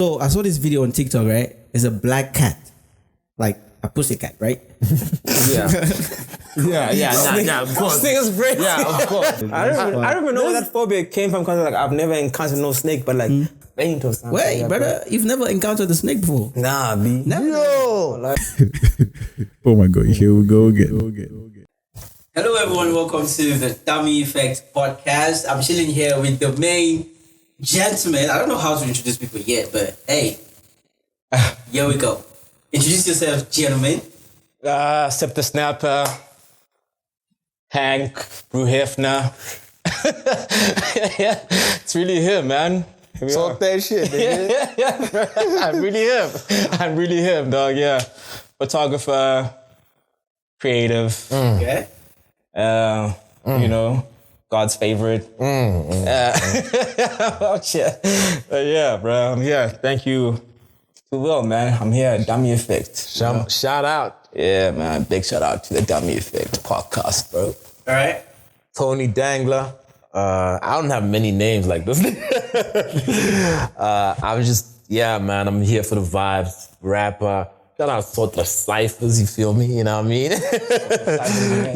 So I saw this video on TikTok, right? It's a black cat, like a pussy cat, right? Nah, of course. Snakes break. Yeah, of course. I don't even know where that phobia came from because like I've never encountered no snake, but like faint or something. Wait, brother, you've never encountered a snake before? Nah, B. Never. Yo. Oh my God, here we go again. Hello, everyone. Welcome to the Dummy Effect podcast. I'm chilling here with the main gentleman. I don't know how to introduce people yet, but hey, here we go. Introduce yourself, gentlemen. Scepter Snapper, Hank, Brew Hefner. Yeah, it's really him, man. Talk that shit, nigga. I'm really him, dog, yeah. Photographer, creative. Okay. You know, God's favorite. Oh, shit. Yeah, bro. Yeah, thank you. Too well, man. I'm here at Dummy Effect. Shout out. Yeah, man. Big shout out to the Dummy Effect podcast, bro. All right. Tony Dangler. I don't have many names like this. I'm here for the vibes. Rapper. Shout out Sotra Cyphers, you feel me? You know what I mean?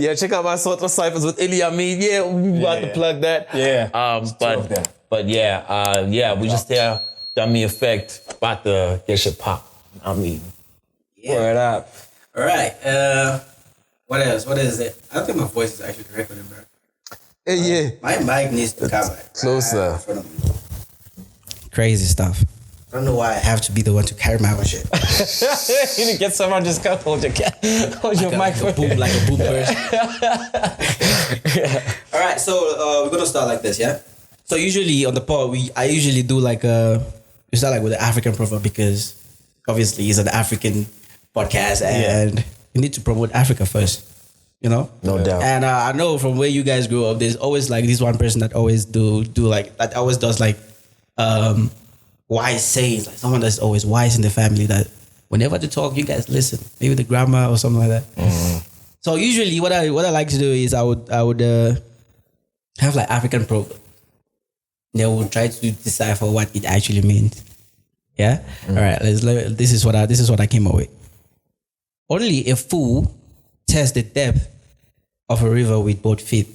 Yeah, check out my Sotra Cyphers with Ili Amin. Yeah, we about to plug that. Yeah. We just here, Dummy Effect, about to get shit pop. I mean, Word up. All right. What else? What is it? I don't think my voice is actually recording, bro. yeah. My mic needs to come Closer. in front of me. Crazy stuff. I don't know why I have to be the one to carry my own shit. You need to get someone just come hold your microphone. Like a boom person. All right, so we're gonna start like this, yeah. So usually on the pod, I usually do we start like with the African proverb because obviously it's an African podcast and we need to promote Africa first, you know. No doubt. And I know from where you guys grew up, there's always like this one person that always does wise sayings, like someone that's always wise in the family that whenever they talk, you guys listen. Maybe the grandma or something like that. Mm-hmm. So usually what I like to do is I would have like African proverb. They will try to decipher what it actually means. Yeah. Mm-hmm. All right. This is what I came up with. Only a fool tests the depth of a river with both feet.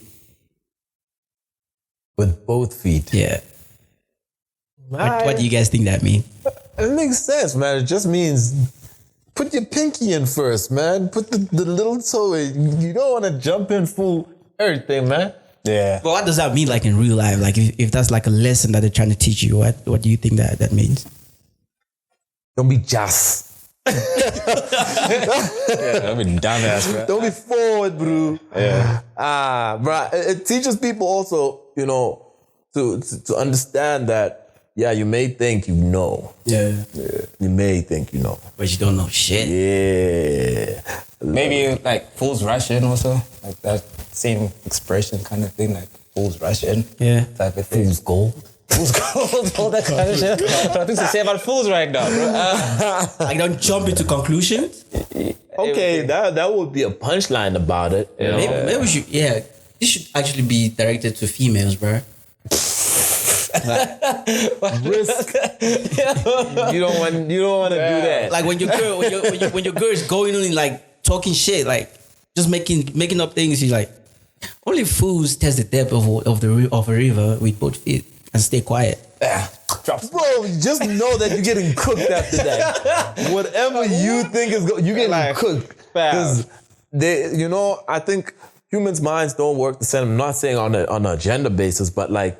With both feet. Yeah. What do you guys think that means? It makes sense, man. It just means put your pinky in first, man. Put the little toe in. You don't want to jump in full everything, man. Yeah. But what does that mean, like in real life? Like if that's like a lesson that they're trying to teach you, what do you think that means? Don't be just. I mean, dumbass, bro. Don't be forward, bro. Yeah. Bro, it teaches people also, you know, to understand that. Yeah, you may think you know. Yeah. You may think you know. But you don't know shit. Yeah. Maybe like fools rush in also. Like that same expression kind of thing, like fools rush in. Yeah. Type of thing. Fool's gold. Fools gold, all that kind of shit. Nothing to say about fools right now, bro. Like don't jump into conclusions. Okay, that would be a punchline about it. You know? Maybe we should. Yeah, this should actually be directed to females, bro. Risk. You don't want to do that. Like when your girl is going on and like talking shit, like just making up things. You're like, only fools test the depth of a river with both feet and stay quiet. Bro, just know that you're getting cooked after that. Whatever you think is you're getting cooked. Because I think humans' minds don't work the same. I'm not saying on a gender basis, but like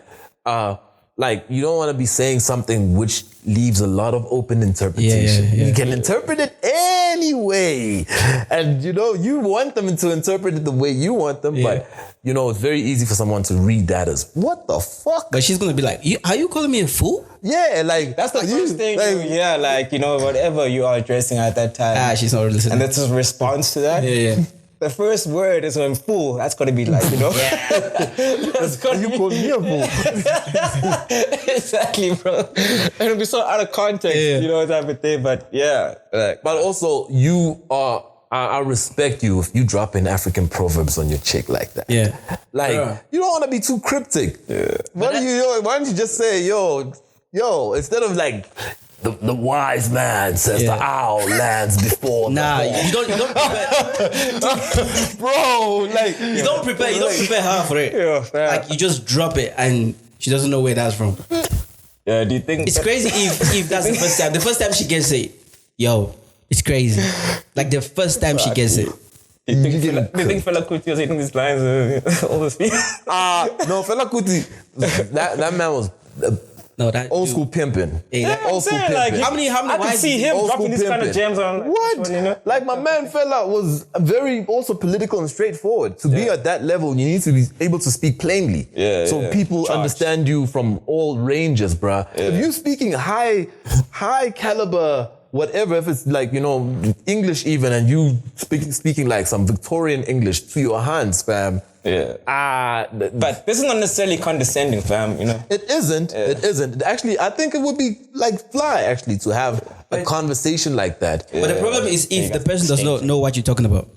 you don't want to be saying something which leaves a lot of open interpretation. Yeah. You can interpret it anyway. And you want them to interpret it the way you want them, but it's very easy for someone to read that as, what the fuck? But she's gonna be like, are you calling me a fool? Yeah, like That's the first thing, whatever you are addressing at that time. She's not listening. And that's a response to that. Yeah. The first word is when fool. That's gonna be like, That's gonna you call me a fool. Exactly, bro. It'll be so out of context, type of thing. But yeah. But also, I respect you if you drop in African proverbs on your chick like that. Yeah. You don't want to be too cryptic. Yeah. Why don't you just say, yo, instead of like the wise man says the owl lands before Nah, the you don't prepare. bro, like You don't prepare her for it. Yeah, fair. Like you just drop it and she doesn't know where that's from. Yeah, do you think It's crazy if that's the first time. The first time she gets it, yo, it's crazy. Like the first time she gets it. Do you think Fela Kuti was hitting these lines all the speed? no, Fela Kuti, that man was No, that old dude- school pimping. Hey, that- Old school pimping. like, How many I can see him Old dropping school these kind of pimping. gems on. Like, What? which one, you know? Like my man Fela was very also political and straightforward. To be at that level, you need to be able to speak plainly. Yeah, so yeah. people Charge. understand you from all ranges, bruh. If you speaking high caliber, whatever, if it's like, you know, English even, and you speaking like some Victorian English to your hands, fam. Yeah. But this is not necessarily condescending, fam, you know? It isn't. It isn't. Actually, I think it would be like fly actually to have a conversation like that. But the problem is if the person does not know what you're talking about.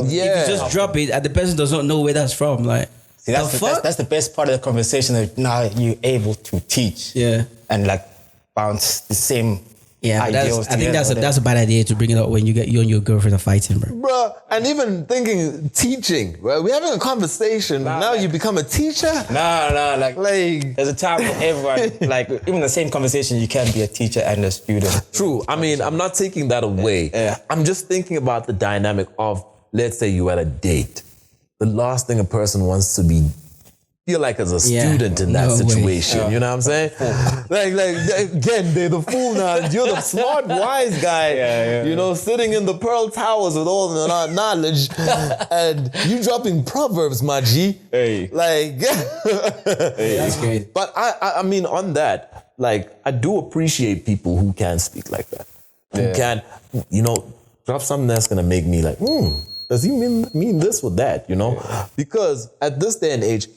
Yeah. If you just drop it and the person does not know where that's from, like, See, that's the best part of the conversation, that now you're able to teach. Yeah. And like bounce the same ideals I think together. that's a bad idea to bring it up when you and your girlfriend are fighting, bro. Bruh, and even thinking teaching, right? We're having a conversation. Now you become a teacher? Nah, like Like, there's a time for everyone, like even the same conversation, you can be a teacher and a student. true. I mean, I'm not taking that away. Yeah. I'm just thinking about the dynamic of, let's say you at a date. The last thing a person wants to feel like as a student in that No way. situation. You know what I'm saying? Like again, they're the fool now. You're the smart, wise guy. You know, sitting in the Pearl Towers with all the knowledge, and you dropping proverbs, my G. Hey. Like, That's great. but I mean, on that, like, I do appreciate people who can speak like that. Who can, you know, drop something that's gonna make me like, does he mean this or that? You know, because at this day and age,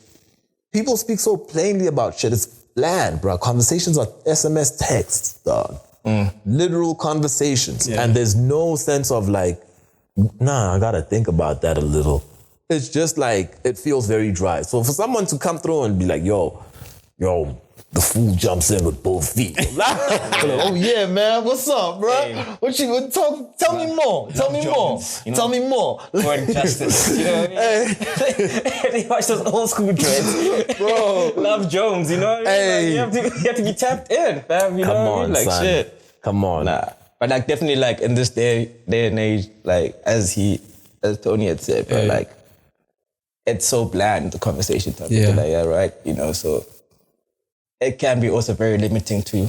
people speak so plainly about shit. It's bland, bro. Conversations are SMS texts, dog. Literal conversations. And there's no sense of like, nah, I gotta think about that a little. It's just like, it feels very dry. So for someone to come through and be like, yo, the fool jumps in with both feet. Like, oh yeah, man, what's up, bro? Hey. Tell me more. Tell me more. Jones, you know? Tell me more. For justice, you know what I mean? They watch those old school dreads. Bro. Love Jones, you know what I mean? Hey. Like, you have to be tapped in, fam. You know Come what I on, mean? Like son. shit. Come on. Nah. But like definitely like in this day and age, like as Tony had said, but like it's so bland, the conversation topic. Yeah. Like, yeah, right. You know, so it can be also very limiting to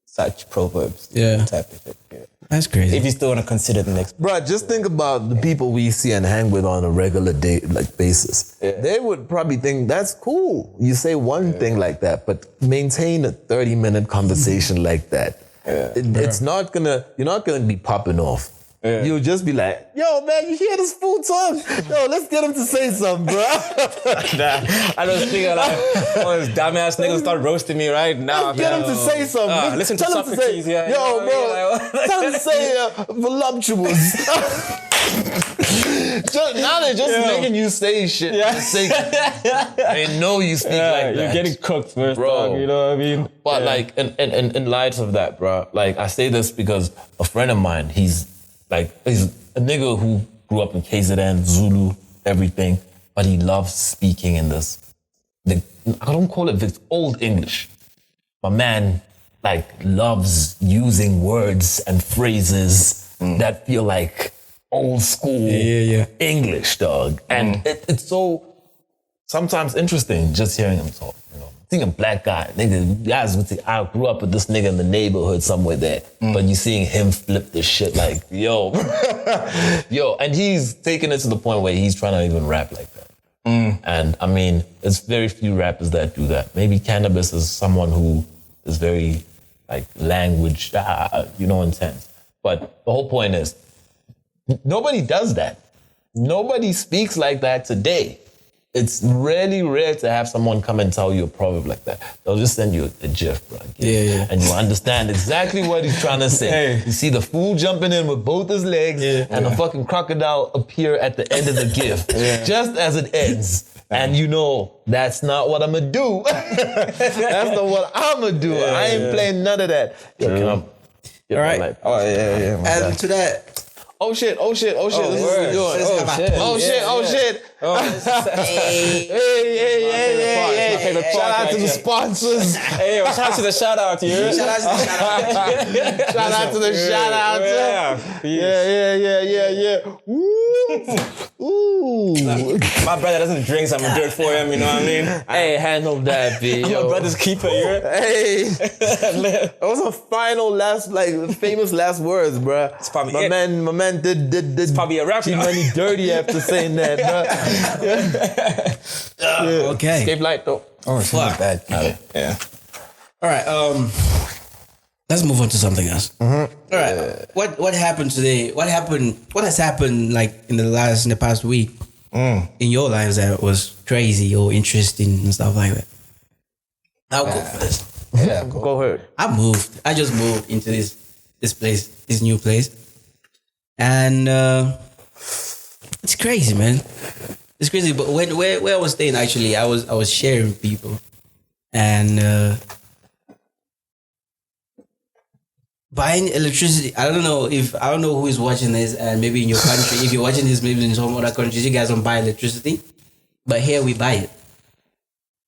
such proverbs. Yeah. Type of shit. Yeah. That's crazy. If you still want to consider the next. Bruh, just think about the people we see and hang with on a regular day, like basis. They would probably think that's cool. You say one thing like that, but maintain a 30-minute conversation like that. It's not you're not gonna be popping off. You'll just be like, yo, man, you hear this fool talk? Yo, let's get him to say something, bro. I don't think like, oh, this dumbass nigga start roasting me right now. Let's get him to say something. Listen to Tell him Socrates, say, yeah. yo, you know, bro, tell him to say voluptuous. Now they're just making you say shit. They know you speak like that. You're getting cooked first, Bro. dog, you know what I mean? But like, in light of that, bro, like I say this because a friend of mine, he's a nigga who grew up in KZN, Zulu, everything, but he loves speaking in this. I don't call it old English. My man, like, loves using words and phrases that feel like old school English, dog. And it's so sometimes interesting just hearing him talk, you know. Seeing a black guy, guys would say, I grew up with this nigga in the neighborhood somewhere there. But you seeing him flip this shit like, yo, and he's taking it to the point where he's trying to even rap like that. And I mean, it's very few rappers that do that. Maybe Cannabis is someone who is very like language, intense. But the whole point is, nobody does that. Nobody speaks like that today. It's really rare to have someone come and tell you a proverb like that. They'll just send you a gif, bro. And you understand exactly what he's trying to say. You see the fool jumping in with both his legs and a fucking crocodile appear at the end of the gif. Just as it ends. And you know, that's not what I'm gonna do. That's not what I'm gonna do. I ain't playing none of that. Yo, can I get All my right. light? Oh yeah. And to that, Oh shit. This is what we're doing. Oh shit. Hey. Shout out to the sponsors. Hey, shout out to the shout out here. shout out to the Shout out to the shout out. Yeah. Ooh. My brother doesn't drink, so I'm gonna do it for him. You know what I mean? Hey, handle that, B. I'm my brother's keeper here. Hey, that was a final famous last words, bruh. It's probably my it. man did probably a rap. T-Money dirty after saying that, bruh. okay. Escape light though. Oh, it's not bad. Yeah. All right. Let's move on to something else. All right. What happened today? What has happened like in the past week in your lives that was crazy or interesting and stuff like that? I'll go for this. Yeah, Go ahead. I just moved into this place, this new place. And it's crazy, man. It's crazy. But where I was staying, actually, I was sharing with people. And buying electricity, I don't know who is watching this, and maybe in your country, if you're watching this, maybe in some other countries, you guys don't buy electricity. But here we buy it.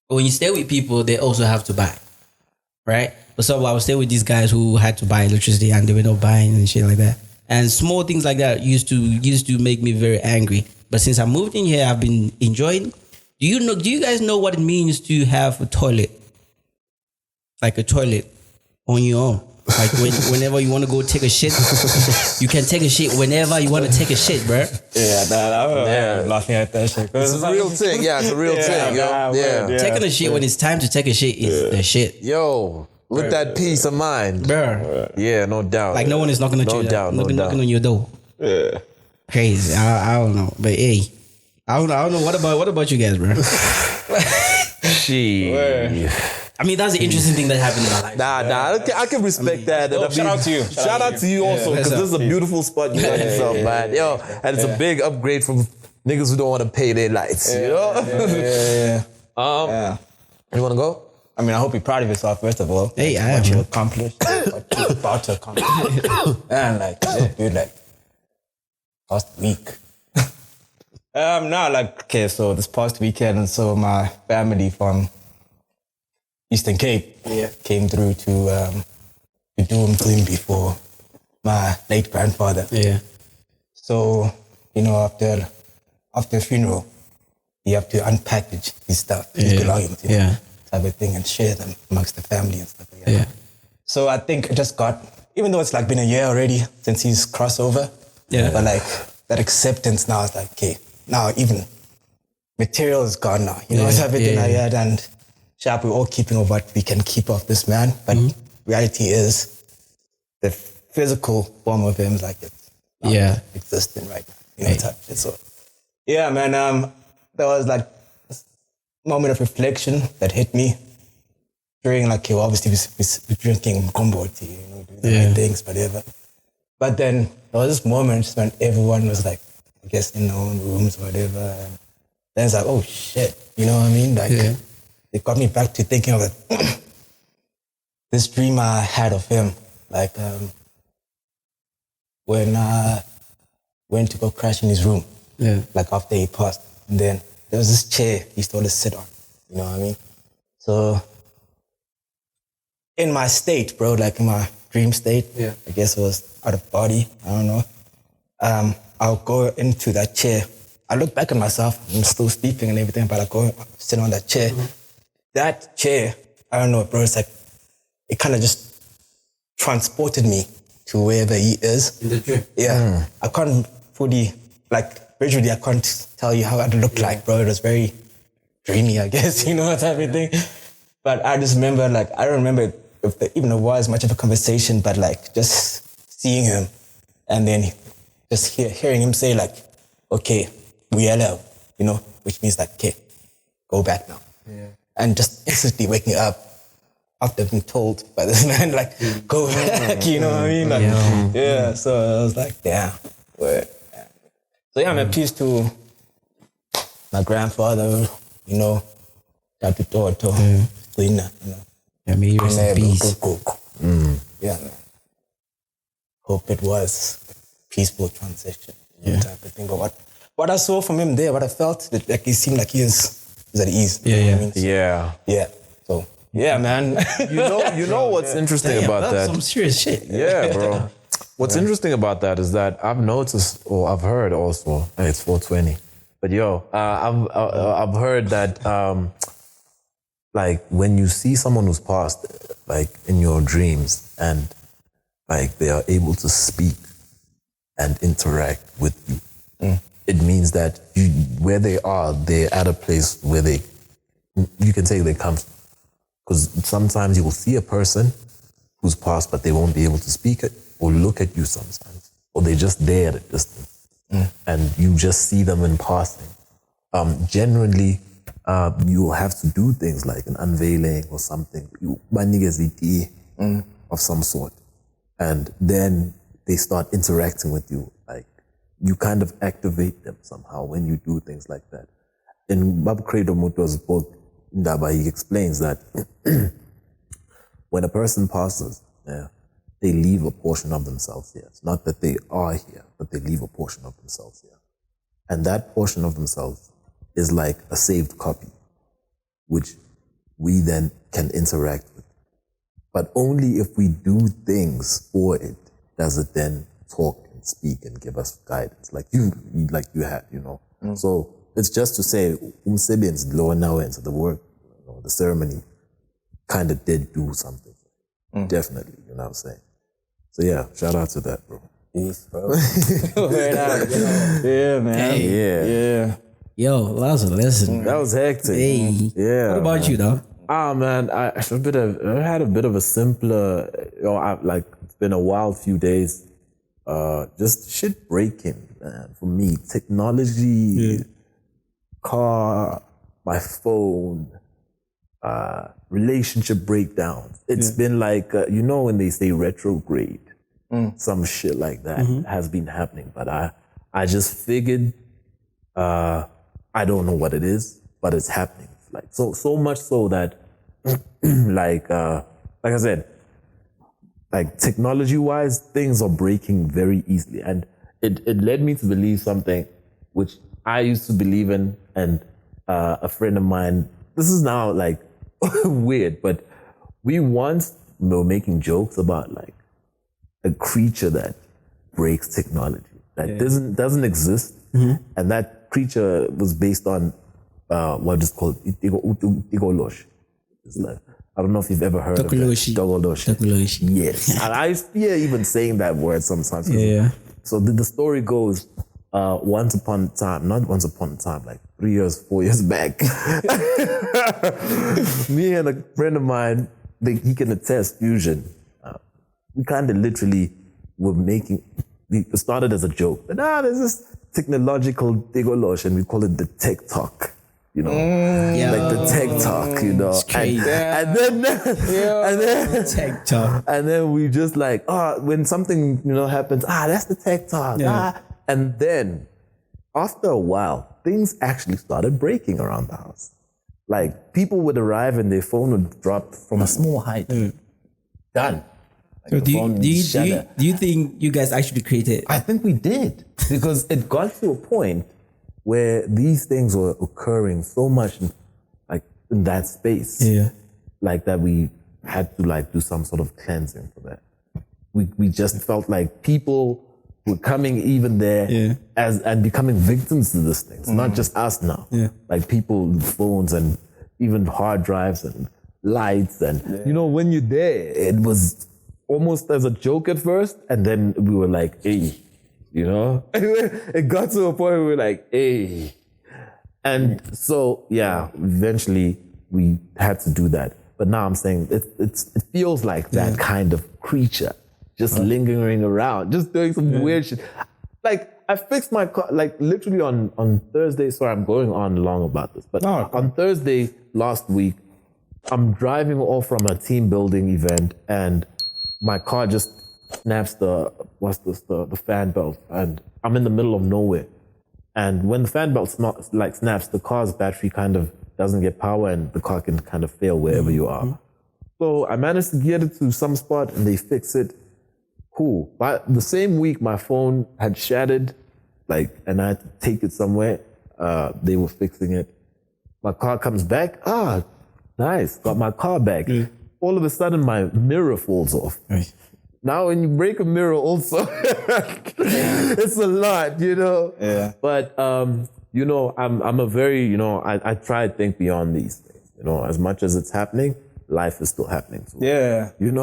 But when you stay with people, they also have to buy. Right? But so I was staying with these guys who had to buy electricity and they were not buying and shit like that. And small things like that used to make me very angry. But since I moved in here, I've been enjoying. Do you guys know what it means to have a toilet? Like a toilet on your own. Like whenever you want to go take a shit, you can take a shit whenever you want to take a shit, bro. Yeah, I'm laughing at that shit. It's a real thing. Yeah, it's a real thing. Yo. Yeah. Taking a shit when it's time to take a shit is the shit. Yo, with that peace of mind. Bro. Yeah, no doubt. Like no one is knocking at you. Knocking on your door. Yeah. Crazy. I don't know. But hey, I don't know. What about you guys, bro? I mean, that's the interesting thing that happened in my life. Nah, I can respect that. Shout out to you. Shout out to you also, because this is a beautiful spot you got yourself, man. Yo, and it's a big upgrade from niggas who don't want to pay their lights, you know? Yeah. You want to go? I mean, I hope you're proud of yourself, first of all. Hey, I am. What you accomplished, what you're about to accomplish. And like, dude, like, past week. So this past weekend, so my family from Eastern Cape came through to do something before my late grandfather. Yeah. So, you know, after the funeral, you have to unpackage his stuff, his belongings, you know, type of thing, and share them amongst the family and stuff like that. Yeah. So I think it just got, even though it's like been a year already since he's crossed over, but like that acceptance now is like, okay, now even material is gone now, you know, type of thing like that, and sharp, we're all keeping of what we can keep of this man, but reality is the physical form of him is like it's not existing right now, you know, type of shit. So yeah, man, there was like this moment of reflection that hit me during like, obviously we're drinking Mkombo tea, you know, doing the right things, whatever. But then there was this moment when everyone was like, I guess in their own rooms or whatever, and then it's like, oh shit, you know what I mean? Like, it got me back to thinking of it. This dream I had of him, like when I went to go crash in his room, like after he passed. And then there was this chair he used to always sit on, you know what I mean? So in my state, bro, like in my dream state, I guess it was out of body, I don't know. I'll go into that chair. I look back at myself, I'm still sleeping and everything, but I go sit on that chair. That chair, I don't know, bro, it's like, it kind of just transported me to wherever he is. In the dream? Yeah. I can't fully, like, visually, I can't tell you how it looked like, bro. It was very dreamy, I guess, you know, type of thing. But I just remember, like, I don't remember if there even was much of a conversation, but, like, just seeing him and then just hearing him say, like, okay, we allow, you know, which means, like, okay, go back now. Yeah. And just instantly waking up after being told by this man, like, go back, you know what I mean? Like, so I was like, damn. So yeah, man, peace to my grandfather, you know, Tapitoto, you know. Yeah, may you rest in peace. Yeah, man. Hope it was a peaceful transition, type of thing. But what I saw from him there, what I felt, like he seemed like he's at ease. Yeah, you know yeah. what I mean? Yeah. So, yeah, man. You know what's interesting about That's that? some serious shit. Yeah, bro. What's interesting about that is that I've noticed, or I've heard also, it's 420. But I've heard that like when you see someone who's passed, like in your dreams, and like they are able to speak and interact with you, it means that where they are, they're at a place where you can say they come. Because sometimes you will see a person who's passed, but they won't be able to speak it or look at you sometimes, or they're just there at a distance, and you just see them in passing. Generally, you'll have to do things like an unveiling or something. You of some sort, and then they start interacting with you. Like you kind of activate them somehow when you do things like that. In Bab Credo Muto's book, Ndaba, he explains that when a person passes, they leave a portion of themselves here. It's not that they are here, but they leave a portion of themselves here. And that portion of themselves is like a saved copy, which we then can interact with. But only if we do things for it does it then talk and speak and give us guidance, like you had, you know. So it's just to say, umsebenzi lo nawenza, the work, you know, the ceremony kind of did do something. Definitely, you know what I'm saying? So yeah, shout out to that, bro. Peace, bro. Yeah, man. Yeah. Yo, that was a lesson. That was hectic. Hey. Yeah. What about you, though? Man, I had a bit of a simpler, it's been a wild few days. Just shit breaking, man. For me, technology, car, my phone, relationship breakdowns. It's been like, you know when they say retrograde, some shit like that has been happening. But I just figured, I don't know what it is, but it's happening. Like so much so that, like I said, like technology-wise, things are breaking very easily, and it led me to believe something which I used to believe in, and a friend of mine. This is now like weird, but we once were making jokes about like a creature that breaks technology that doesn't exist, and that creature was based on what is called Igolosh. It's like, I don't know if you've ever heard of that. Igolosh. Yes. And I fear even saying that word sometimes. Yeah. So the story goes, once upon a time, not once upon a time, like 4 years back, me and a friend of mine, he can attest, Fusion, we kind of literally were it started as a joke. But there's this technological Igolosh, and we call it the tech talk. You know, like the tech talk, you know, and then Tech talk, and then we just like, when something, you know, happens, that's the tech talk, and then after a while, things actually started breaking around the house. Like people would arrive and their phone would drop from a small height. Done. Like so do you think you guys actually created? I think we did, because it got to a point where these things were occurring so much in that space. Like that we had to like do some sort of cleansing for that. We just felt like people were coming even there and becoming victims to this thing. It's not just us now. Like people with phones and even hard drives and lights and you know, when you're there, it was almost as a joke at first, and then we were like, hey, you know? It got to a point where we were like, hey. And so, eventually we had to do that. But now I'm saying it feels like that kind of creature just lingering around, just doing some weird shit. Like, I fixed my car, like literally on Thursday. Sorry, I'm going on long about this. But on Thursday last week, I'm driving off from a team building event, and my car just snaps the fan belt, and I'm in the middle of nowhere. And when the fan belt snaps, the car's battery kind of doesn't get power and the car can kind of fail wherever you are. So I managed to get it to some spot and they fix it. Cool. But the same week, my phone had shattered, and I had to take it somewhere. They were fixing it. My car comes back. Nice. Got my car back. All of a sudden, my mirror falls off. Right. Now, when you break a mirror also, it's a lot, Yeah. But, I'm a very, I try to think beyond these things. As much as it's happening, life is still happening too. Yeah. And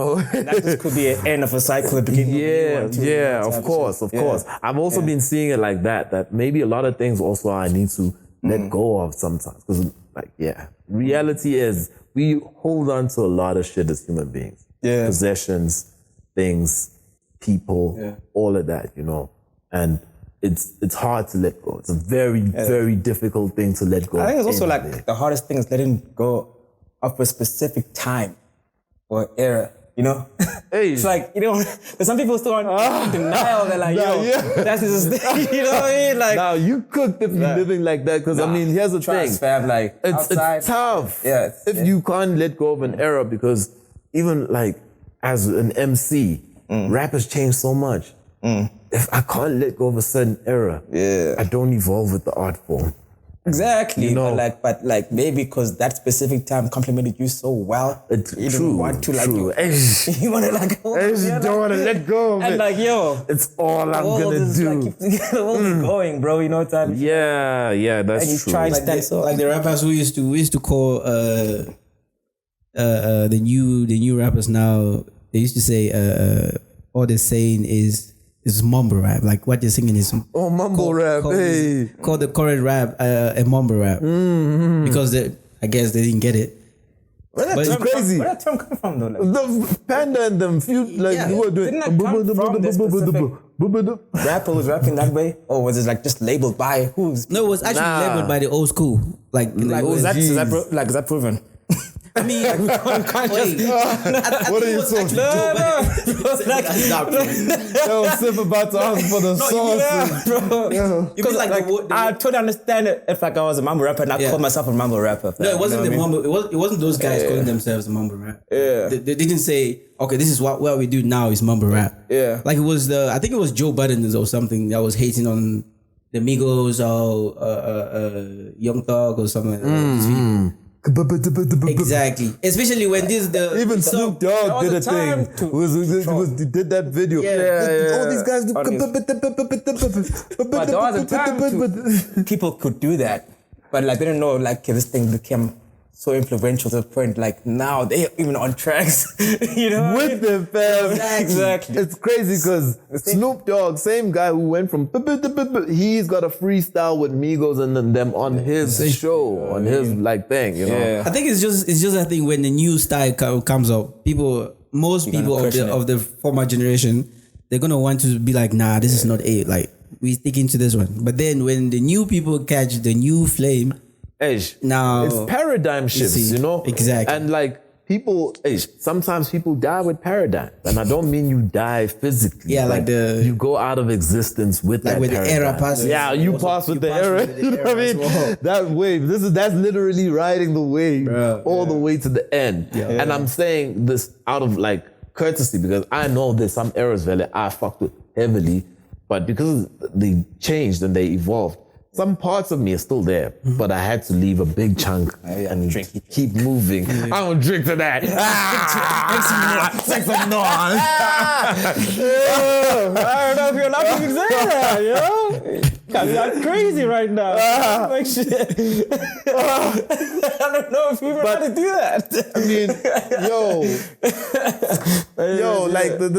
that just could be an end of a cycle. Of course. I've also been seeing it like that maybe a lot of things also I need to let go of sometimes. Because, reality is we hold on to a lot of shit as human beings. Yeah. Possessions, things, people, all of that, And it's hard to let go. It's a very, very difficult thing to let go. I think it's also the hardest thing is letting go of a specific time or era, Hey. It's there's some people still on denial. They're like, that's just thing. You know what I mean? Now you cooked if you're living like that. Because here's the thing. Fam, it's tough. Yeah. If you can't let go of an era, because even as an MC, rap has changed so much. If I can't let go of a certain era, I don't evolve with the art form. Exactly, but maybe because that specific time complimented you so well, you don't want to true. You want to I just don't want to let go of it. And it's all I'm gonna do. Keep going, bro. You know what I mean? Yeah, that's and you true. try and stand the rappers we used to call the new rappers now. They used to say all they're saying is mumble rap. Like what they're singing is mumble rap. Call the current rap a mumble rap because I guess they didn't get it. It's crazy. Where did that term come from though? The Panda and them few who were doing. Didn't that come from the specific rapper was rapping that way, or was it just labeled by who's? No, it was actually labeled by the old school. Is that proven? I mean, what are you talking about? Sif about to ask for the sources. Because I totally understand it if I was a mumble rapper and I called myself a mumble rapper. No, it wasn't mumble. It wasn't those guys calling themselves a mumble rap. Yeah. They didn't say, okay, this is what we do now is mumble rap. Yeah. Like it was I think it was Joe Budden or something that was hating on the Migos or Young Thug or something. Exactly, especially when even Snoop Dogg did a thing. He did that video. All these guys do. But there was a time people could do that, but they didn't know this thing became so influential to the point now they're even on tracks, with them, fam. Exactly. It's crazy because Snoop Dogg, same guy who went from he's got a freestyle with Migos and them on his show, on his thing, I think it's just a thing when the new style comes up, most people of the former generation, they're gonna want to be nah, this is not it. We sticking to this one. But then when the new people catch the new flame, now it's paradigm shifts, Exactly. And people, sometimes people die with paradigm. And I don't mean you die physically. Yeah, you go out of existence with that with paradigm. the era passes. Yeah, you pass with the era. You know what I mean? Well. That wave. That's literally riding the wave all the way to the end. Yeah. And I'm saying this out of courtesy because I know there's some eras that I fucked with heavily, but because they changed and they evolved, some parts of me are still there, but I had to leave a big chunk and keep moving. I don't drink to that. Take some noise. I don't know if you're allowed to say that, I'm crazy right now. I don't know if you're allowed to do that. I mean,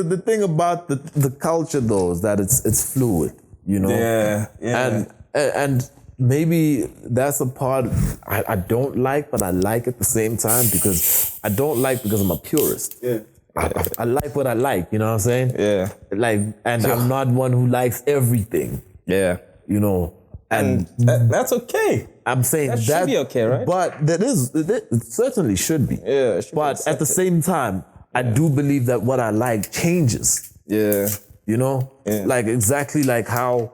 the thing about the culture though is that it's fluid, Yeah. And maybe that's a part I don't like, but I like at the same time because I don't like because I'm a purist. Yeah. I like what I like, you know what I'm saying? Yeah. I'm not one who likes everything. Yeah. And that's okay. I'm saying that should be okay, right? But it certainly should be. Yeah. But at the same time, I do believe that what I like changes. Yeah. Exactly how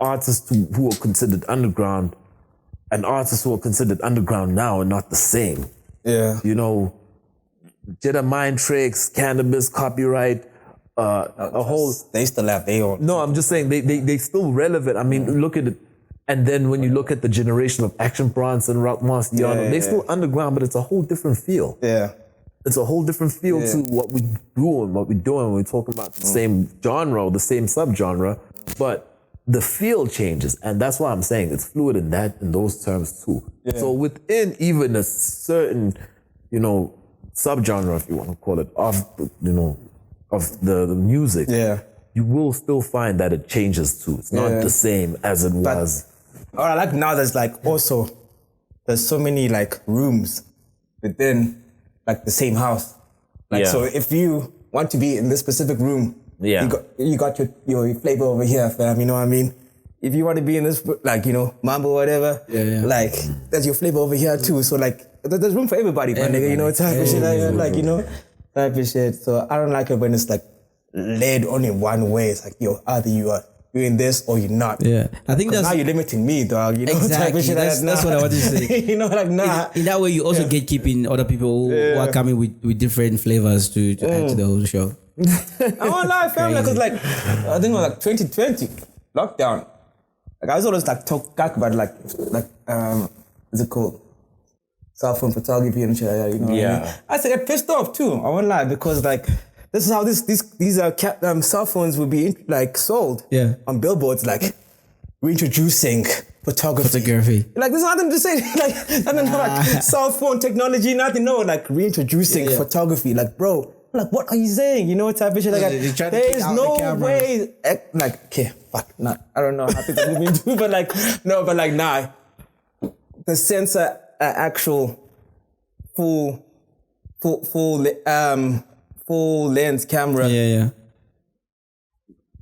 artists who are considered underground and artists who are considered underground now are not the same. Yeah. Jedi Mind Tricks, Cannabis, Copyright, a whole... They still have their own. No, I'm just saying they still relevant. I mean, look at it. And then when you look at the generation of Action Bronson, Rock Marciano, they're still underground, but it's a whole different feel. Yeah. It's a whole different feel to what we do and what we're doing when we're talking about the same genre or the same subgenre, but the feel changes. And that's why I'm saying it's fluid in those terms too. Yeah. So within even a certain, subgenre, if you want to call it, of the music, you will still find that it changes too. It's not the same as it was. Or I like now there's there's so many rooms within the same house. So if you want to be in this specific room, you got your flavor over here, fam, you know what I mean? If you want to be in this, mambo or whatever, there's your flavor over here too. So there's room for everybody, my nigga, type of shit, type of shit. So I don't like it when it's led only one way. It's either you are doing this or you're not. Yeah, I think that's... Now you're limiting me, dog, exactly. Type of shit. That's what I wanted to say. Nah. In that way, you also gatekeeping other people who are coming with different flavors to add to the whole show. I won't lie, fam, because I think it was 2020 lockdown. I was always talk about what's it called? Cell phone photography and shit. What I mean? I get pissed off too. I won't lie, because this is how these cell phones will be sold on billboards, reintroducing photography. There's nothing to say, cell phone technology, nothing. No, reintroducing photography. Bro, what are you saying? Type of shit. There is no way. Okay, fuck, nah. I don't know how people move into, but nah. The sensor, actual full lens camera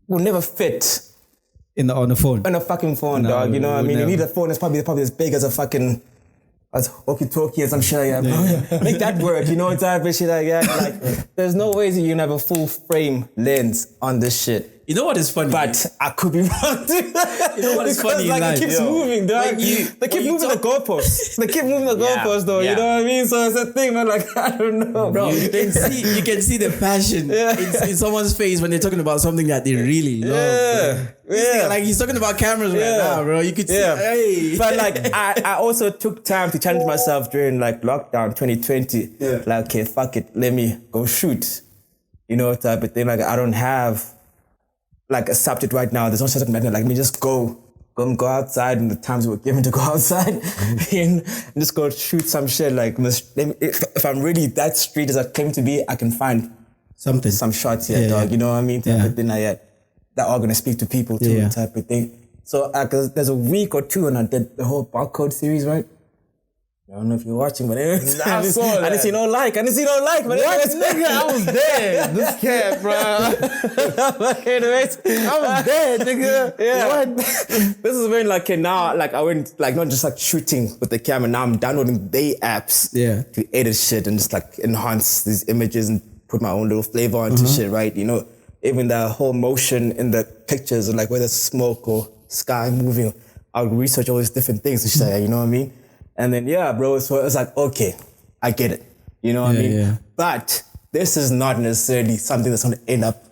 will never fit on the phone. On a fucking phone, dog. You know what I mean? You need a phone that's probably as big as a fucking walkie-talkie or some shit Make that work, type of shit there's no way that you can have a full frame lens on this shit. You know what is funny? But I could be wrong too. You know what is funny? It keeps moving, dog. They keep moving the goalposts. They keep moving the goalposts, though. You know what I mean? So it's a thing, man. I don't know, bro. You can see the passion in someone's face when they're talking about something that they really love. He's talking about cameras right now, bro. You could see. Hey. But I also took time to challenge myself during lockdown 2020. Okay, fuck it, let me go shoot. Type of thing. I don't have a subject right now. There's no subject right now. Let me just go outside in the times we were given to go outside and just go shoot some shit. If I'm really that street as I claim to be, I can find some shots here, dog. You know what I mean? Type of thing that are gonna speak to people too, type of thing. So there's a week or two, and I did the whole barcode series, right? I don't know if you're watching, but anyways, I saw that. I didn't see no like, but what, nigga? I was dead. This cat, bro. Anyways, I was dead, nigga. Yeah. What? This is when now I went not just shooting with the camera. Now I'm downloading they apps to edit shit and just enhance these images and put my own little flavor onto shit, right? Even the whole motion in the pictures, whether it's smoke or sky moving, I'll research all these different things and shit. You know what I mean? And then, bro, so it's okay, I get it. You know what I mean? Yeah. But this is not necessarily something that's going to end up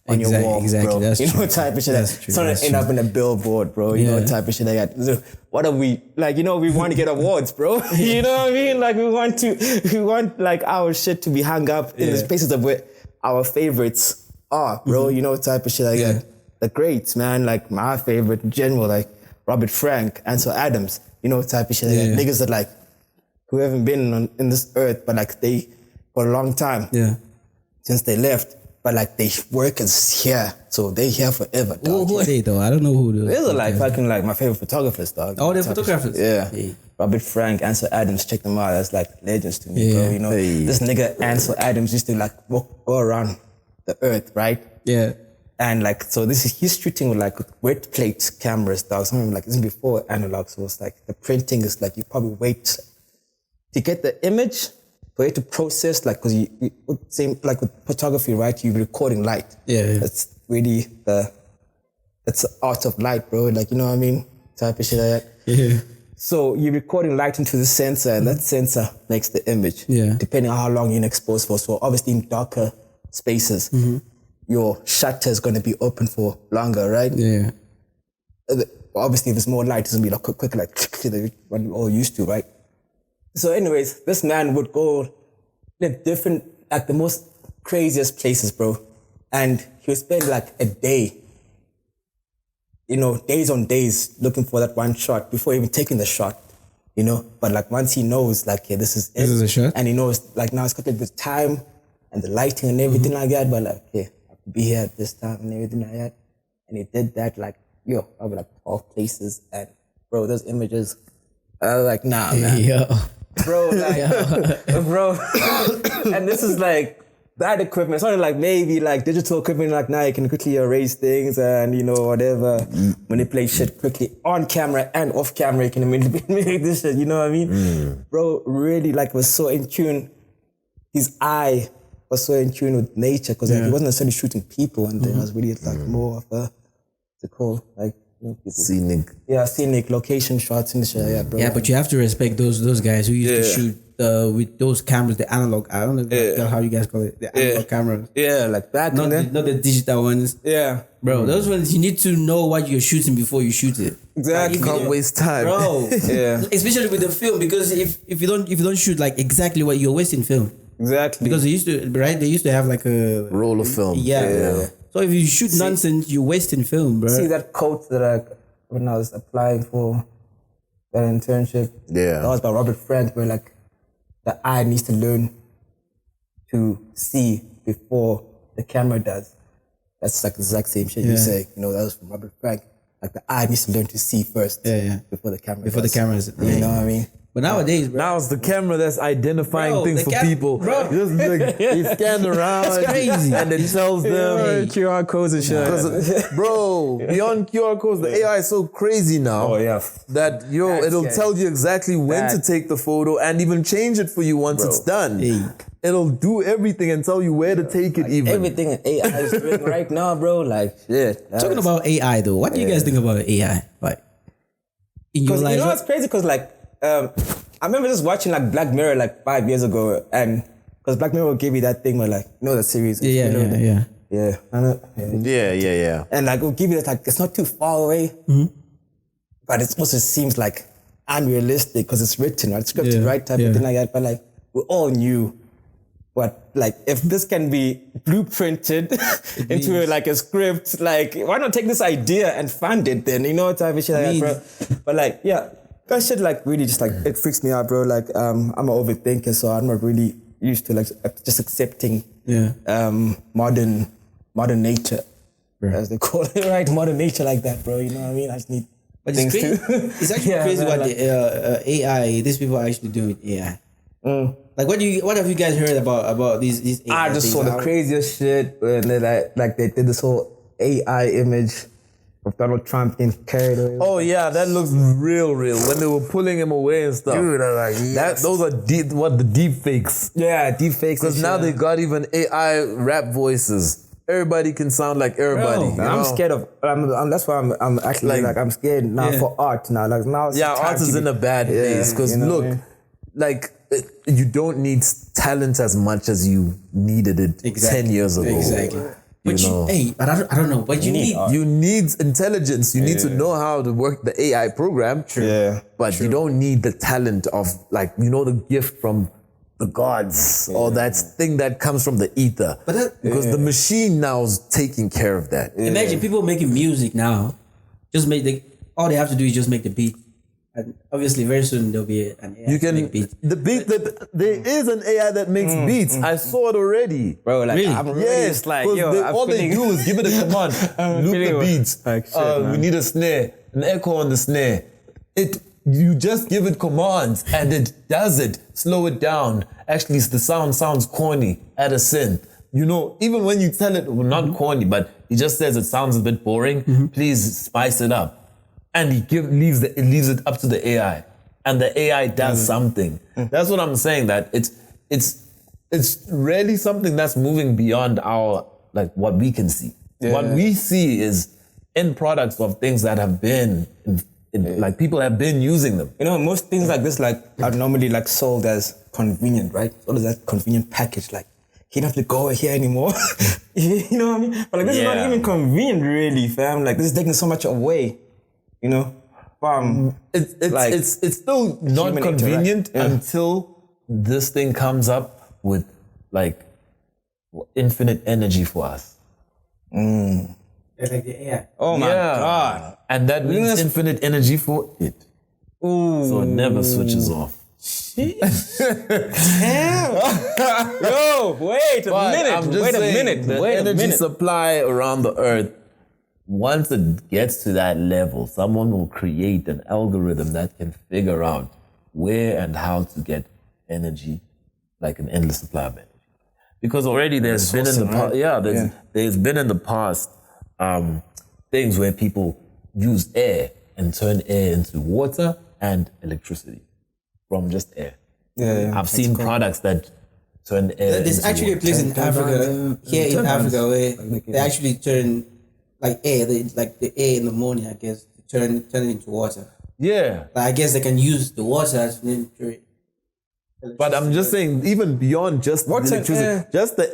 on your wall, bro. That's true. Type of shit. It's not going to end up in a billboard, bro. You know, type of shit like that. So what are we, we want to get awards, bro. You know what I mean? We want our shit to be hung up in the spaces of where our favorites are, bro. You know, type of shit like that. The greats, man, my favorite in general, Robert Frank, Ansel Adams. Type of shit like that. Niggas that who haven't been in this earth, but they for a long time. Yeah. Since they left, but they work is here, so they here forever. Who are they though? I don't know who they are. These are fucking my favorite photographers, dog. Oh, they're photographers. Yeah. Robert Frank, Ansel Adams, check them out. That's legends to me, bro. This nigga Ansel Adams used to go around the earth, right? Yeah. And so he's shooting with wet plate cameras, dog. Something this is before analog. So it's the printing is you probably wait to get the image for it to process, cause you same with photography, right? You're recording light. Yeah. That's really the it's art of light, bro. Like, you know what I mean? Type of shit like that. Yeah. So you're recording light into the sensor, and that sensor makes the image. Yeah. Depending on how long you're exposed for. So obviously in darker spaces, your shutter is going to be open for longer, right? Yeah. Obviously, if there's more light, it's going to be like quick, like what we're all used to, right? So anyways, this man would go in different, like the most craziest places, bro. And he would spend like a day, days on days looking for that one shot before even taking the shot, But like once he knows, like, yeah, this is it. This is a shot? And he knows, like, now it's got like the time and the lighting and everything like that. But like, yeah, I have to be here at this time and everything like that. And he did that, like, over like 12 places. And bro, those images, I was like, nah, man. Yo. Bro, like, bro. And this is like that equipment. It's not like maybe like digital equipment, like now you can quickly erase things and, whatever, manipulate shit quickly on camera and off camera. You can manipulate this shit, you know what I mean? Bro, really like was so in tune. His eye was so in tune with nature because like, he wasn't necessarily shooting people, and there was really like more of a, like, scenic. Yeah, scenic location shots and shit. Yeah, bro. Yeah, but you have to respect those guys who used to shoot with those cameras, the analog. I don't know how you guys call it, the analog cameras. Yeah, like back not then. Not the digital ones. Yeah, bro. Those ones you need to know what you're shooting before you shoot it. Exactly. Like, can't waste time, bro. Yeah, especially with the film, because if you don't shoot like exactly what you're wasting film. Exactly. Because they used to have like a roll of film. Yeah. So if you shoot nonsense, you're wasting film, bro. See that quote that when I was applying for that internship, that was by Robert Frank, where like the eye needs to learn to see before the camera does. That's like the exact same shit you say. That was from Robert Frank. Like the eye needs to learn to see first. Before the camera. Before does. the cameras. You know what I mean? But nowadays, bro. Now it's the camera that's identifying things for people. Bro. Just like, they scan around. That's crazy. And it tells them. QR codes and shit. Bro, beyond QR codes, the AI is so crazy now. Oh, yeah. That, it'll tell you exactly when to take the photo and even change it for you once it's done. Hey. It'll do everything and tell you where to take it even. Everything an AI is doing right now, bro. Like, shit. Talking about AI though, what do you guys think about AI? Like, in your life? It's crazy because like, I remember just watching like Black Mirror like 5 years ago, and because Black Mirror gave me that thing where like, that series. Yeah. I know. Yeah. And like, it'll give you that, like, it's not too far away, but it also seems like unrealistic because it's written, right? Scripted, right? Type of thing like that. But like, we all knew what, like, if this can be blueprinted into like a script, like, why not take this idea and fund it then? Type of shit like that, bro. But like, that shit like really just like, it freaks me out, bro. Like, I'm an overthinker, so I'm not really used to like just accepting modern nature, as they call it, right? Modern nature like that, bro. You know what I mean? I just need things to. It's actually crazy what the AI, these people are actually doing with AI. Like, what have you guys heard about these AI I just saw the craziest shit when they did this whole AI image of Donald Trump getting carried away. Oh yeah, that looks real. When they were pulling him away and stuff. Dude, I was like, yes. Those are the deep fakes. Yeah, deep fakes. Because now they got even AI rap voices. Everybody can sound like everybody. Bro, I'm scared of. That's why I'm actually like I'm scared now for art now. Like now, it's art is in a bad place. Because look, like you don't need talent as much as you needed it 10 years ago. Exactly. But I don't know. But you need intelligence. You need to know how to work the AI program. Yeah. But you don't need the talent of the gift from the gods or that thing that comes from the ether. Because the machine now is taking care of that. Imagine people making music now. All they have to do is just make the beat. And obviously, very soon there'll be an AI you can make beat. The beat that there is an AI that makes beats. I saw it already, bro. Like, really? I'm really just like, all they do is give it a command, loop the beats. Like, shit, we need a snare, an echo on the snare. You just give it commands and it does it. Slow it down. Actually, the sound sounds corny. Add a synth. Even when you tell it, well, not corny, but he just says it sounds a bit boring. Please spice it up. And he leaves it up to the AI, and the AI does something. That's what I'm saying. That it's really something that's moving beyond our what we can see. What we see is end products of things that have been, like people have been using them. You know, most things like this like are normally like sold as convenient, right? What is that convenient package like? You don't have to go here anymore. You know what I mean? But like this is not even convenient really, fam. Like this is taking so much away, you know? It's still not convenient until this thing comes up with like infinite energy for us. Like the AI. Oh my God. And that means infinite energy for it. Ooh. So it never switches off. Damn. Yo, wait a minute. The energy supply around the earth, once it gets to that level, someone will create an algorithm that can figure out where and how to get energy, like an endless supply of energy. Because already there's been in the past, there's been in the past things where people use air and turn air into water and electricity from just air. I've seen products that turn air. There's into actually water. a place in Africa, here in Africa, where they actually turn like air, like the air in the morning, I guess, turn it into water. Yeah. Like, I guess they can use the water as an energy. But I'm just saying, even beyond just electricity, just the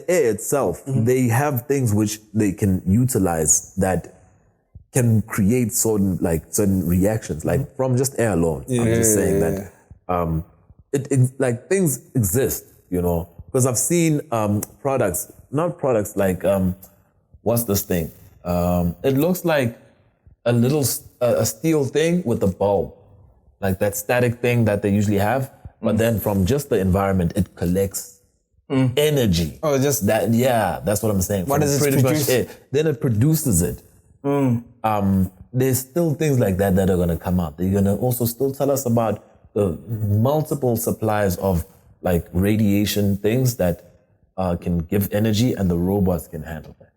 air itself, they have things which they can utilize that can create certain reactions, like from just air alone. I'm just saying that like things exist, you know, because I've seen products like what's this thing? It looks like a little a steel thing with a bulb, like that static thing that they usually have. But then from just the environment, it collects energy. Oh, just that? Yeah, that's what I'm saying. What does it produce? Then it produces it. There's still things like that are going to come out. They're going to also still tell us about the multiple supplies of like radiation things that can give energy, and the robots can handle that.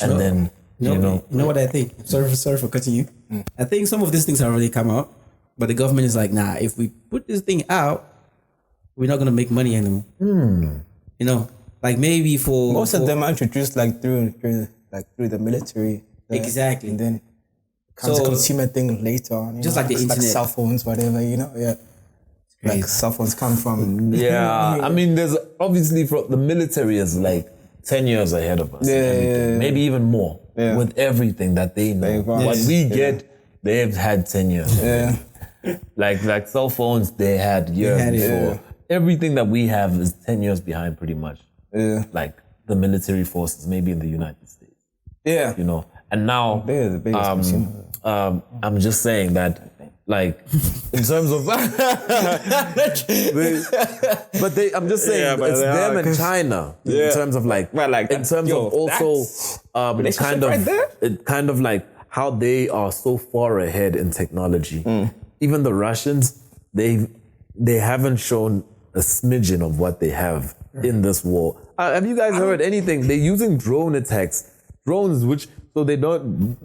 And then you know what I think. Sorry for cutting you. I think some of these things have already come out. But the government is like, nah, if we put this thing out, we're not going to make money anymore. You know, like maybe most of them are introduced like through the military. Exactly. And then comes a consumer thing later on. Just like the internet. Like cell phones, whatever, you know? Yeah. Like cell phones come from... Yeah. I mean, there's obviously the military is like 10 years ahead of us. Yeah. Maybe even more with everything that they know. What we get, they've had 10 years. Yeah. Like cell phones, they had years before. Everything that we have is 10 years behind pretty much. Yeah. Like the military forces, maybe in the United States. Yeah. You know, and now they're the biggest I'm just saying that, like, in terms of I'm just saying it's them and China in terms of like in terms of also kind of like how they are so far ahead in technology. Even the Russians, they haven't shown a smidgen of what they have in this war. Have you guys heard anything? They're using drone attacks. Drones, which, so they don't,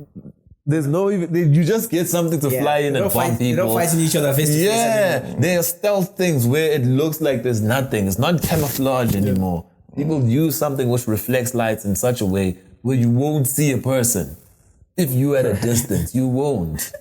there's no even, you just get something to fly in and bomb people. They don't fight each other face to face. Yeah, they're stealth things where it looks like there's nothing. It's not camouflage anymore. People use something which reflects lights in such a way where you won't see a person. If you at a distance, you won't.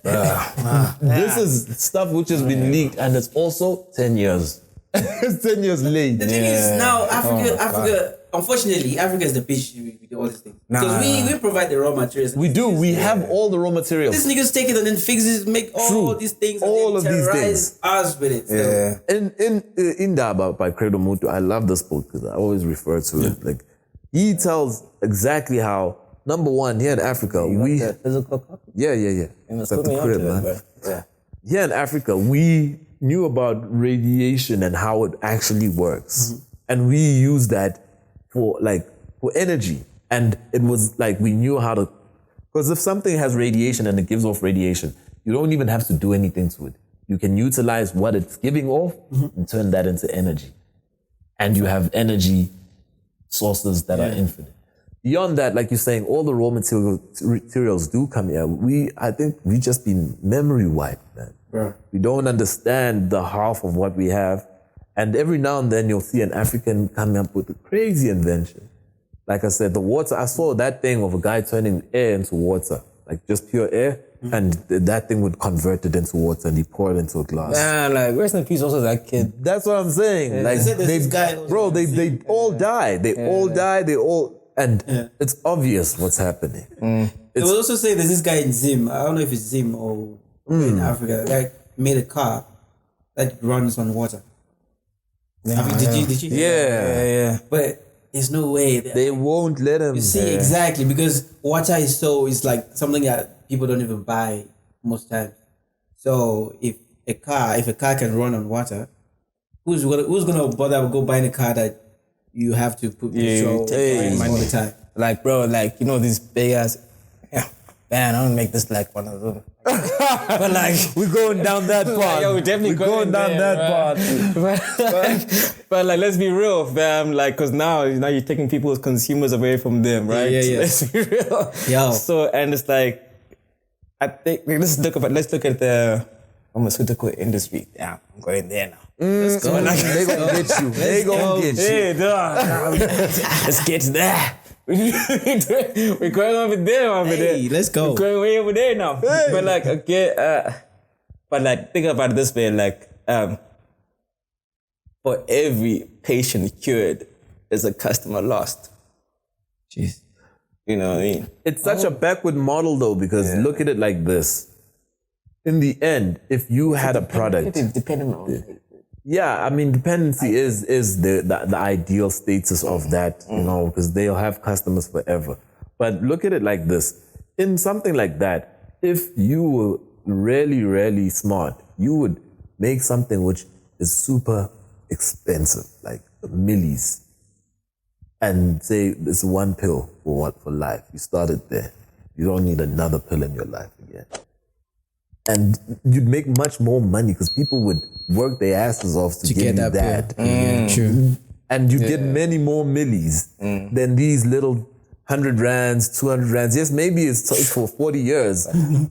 This is stuff which has been leaked, and it's also 10 years. It's 10 years late. The thing is, now Africa, unfortunately, Africa is the bitch with all these things. Because we provide the raw materials. We do. We have all the raw materials. These niggas take it and then fix it, make all these things. All of these things. Us with it. Yeah. In Indaba by Credo Mutu, I love this book because I always refer to it. Like, he tells exactly how, number one, here in Africa, we... physical copy? Yeah. It's at the crib, man. Yeah. Here in Africa, we knew about radiation and how it actually works. And we use that for energy. And it was like we knew how to... Because if something has radiation and it gives off radiation, you don't even have to do anything to it. You can utilize what it's giving off and turn that into energy. And you have energy sources that are infinite. Beyond that, like you're saying, all the raw materials do come here. I think we just been memory wiped, man. Bro. We don't understand the half of what we have. And every now and then you'll see an African coming up with a crazy invention. Like I said, the water, I saw that thing of a guy turning air into water. like just pure air, and that thing would convert it into water and he pour it into a glass. Man, like rest in peace also that kid. That's what I'm saying. Yeah. Like This guy they all die. They all die. And it's obvious what's happening. They will also say there's this guy in Zim. I don't know if it's Zim or in Africa. Like made a car that runs on water. Did you? Yeah. But there's no way They won't let him. You see, exactly, because water is like something that people don't even buy most times. So if a car can run on water, who's gonna bother go buying a car that you have to put petrol all the time? Like bro, like you know these big ass. Yeah, man, I don't make this like one of them. But like we're going down that path. Yo, we're definitely going down that path. But like, let's be real, fam. Like, cause now you're taking people as consumers away from them, right? Yeah. Let's be real. Yo. So and it's like, I think let's look at the pharmaceutical industry. Yeah, I'm going there now. Let's go. They gonna get you. They gonna get you. Hey, dog. Let's get to that. We're going over there. Let's go. We're going way over there now. Hey. But like, okay, but like, think about it this way, like, for every patient cured, there's a customer lost. Jeez. You know what I mean? It's such a backward model though, because look at it like this. In the end, if you had a product, depending on dependency is the ideal status of that, you know, because they'll have customers forever. But look at it like this. In something like that, if you were really, really smart, you would make something which is super expensive, like millies, and say it's one pill for life. You started there. You don't need another pill in your life again. And you'd make much more money because people would work their asses off to give you that. True. And you get many more millies than these little 100 rands, 200 rands. Yes, maybe it's for 40 years,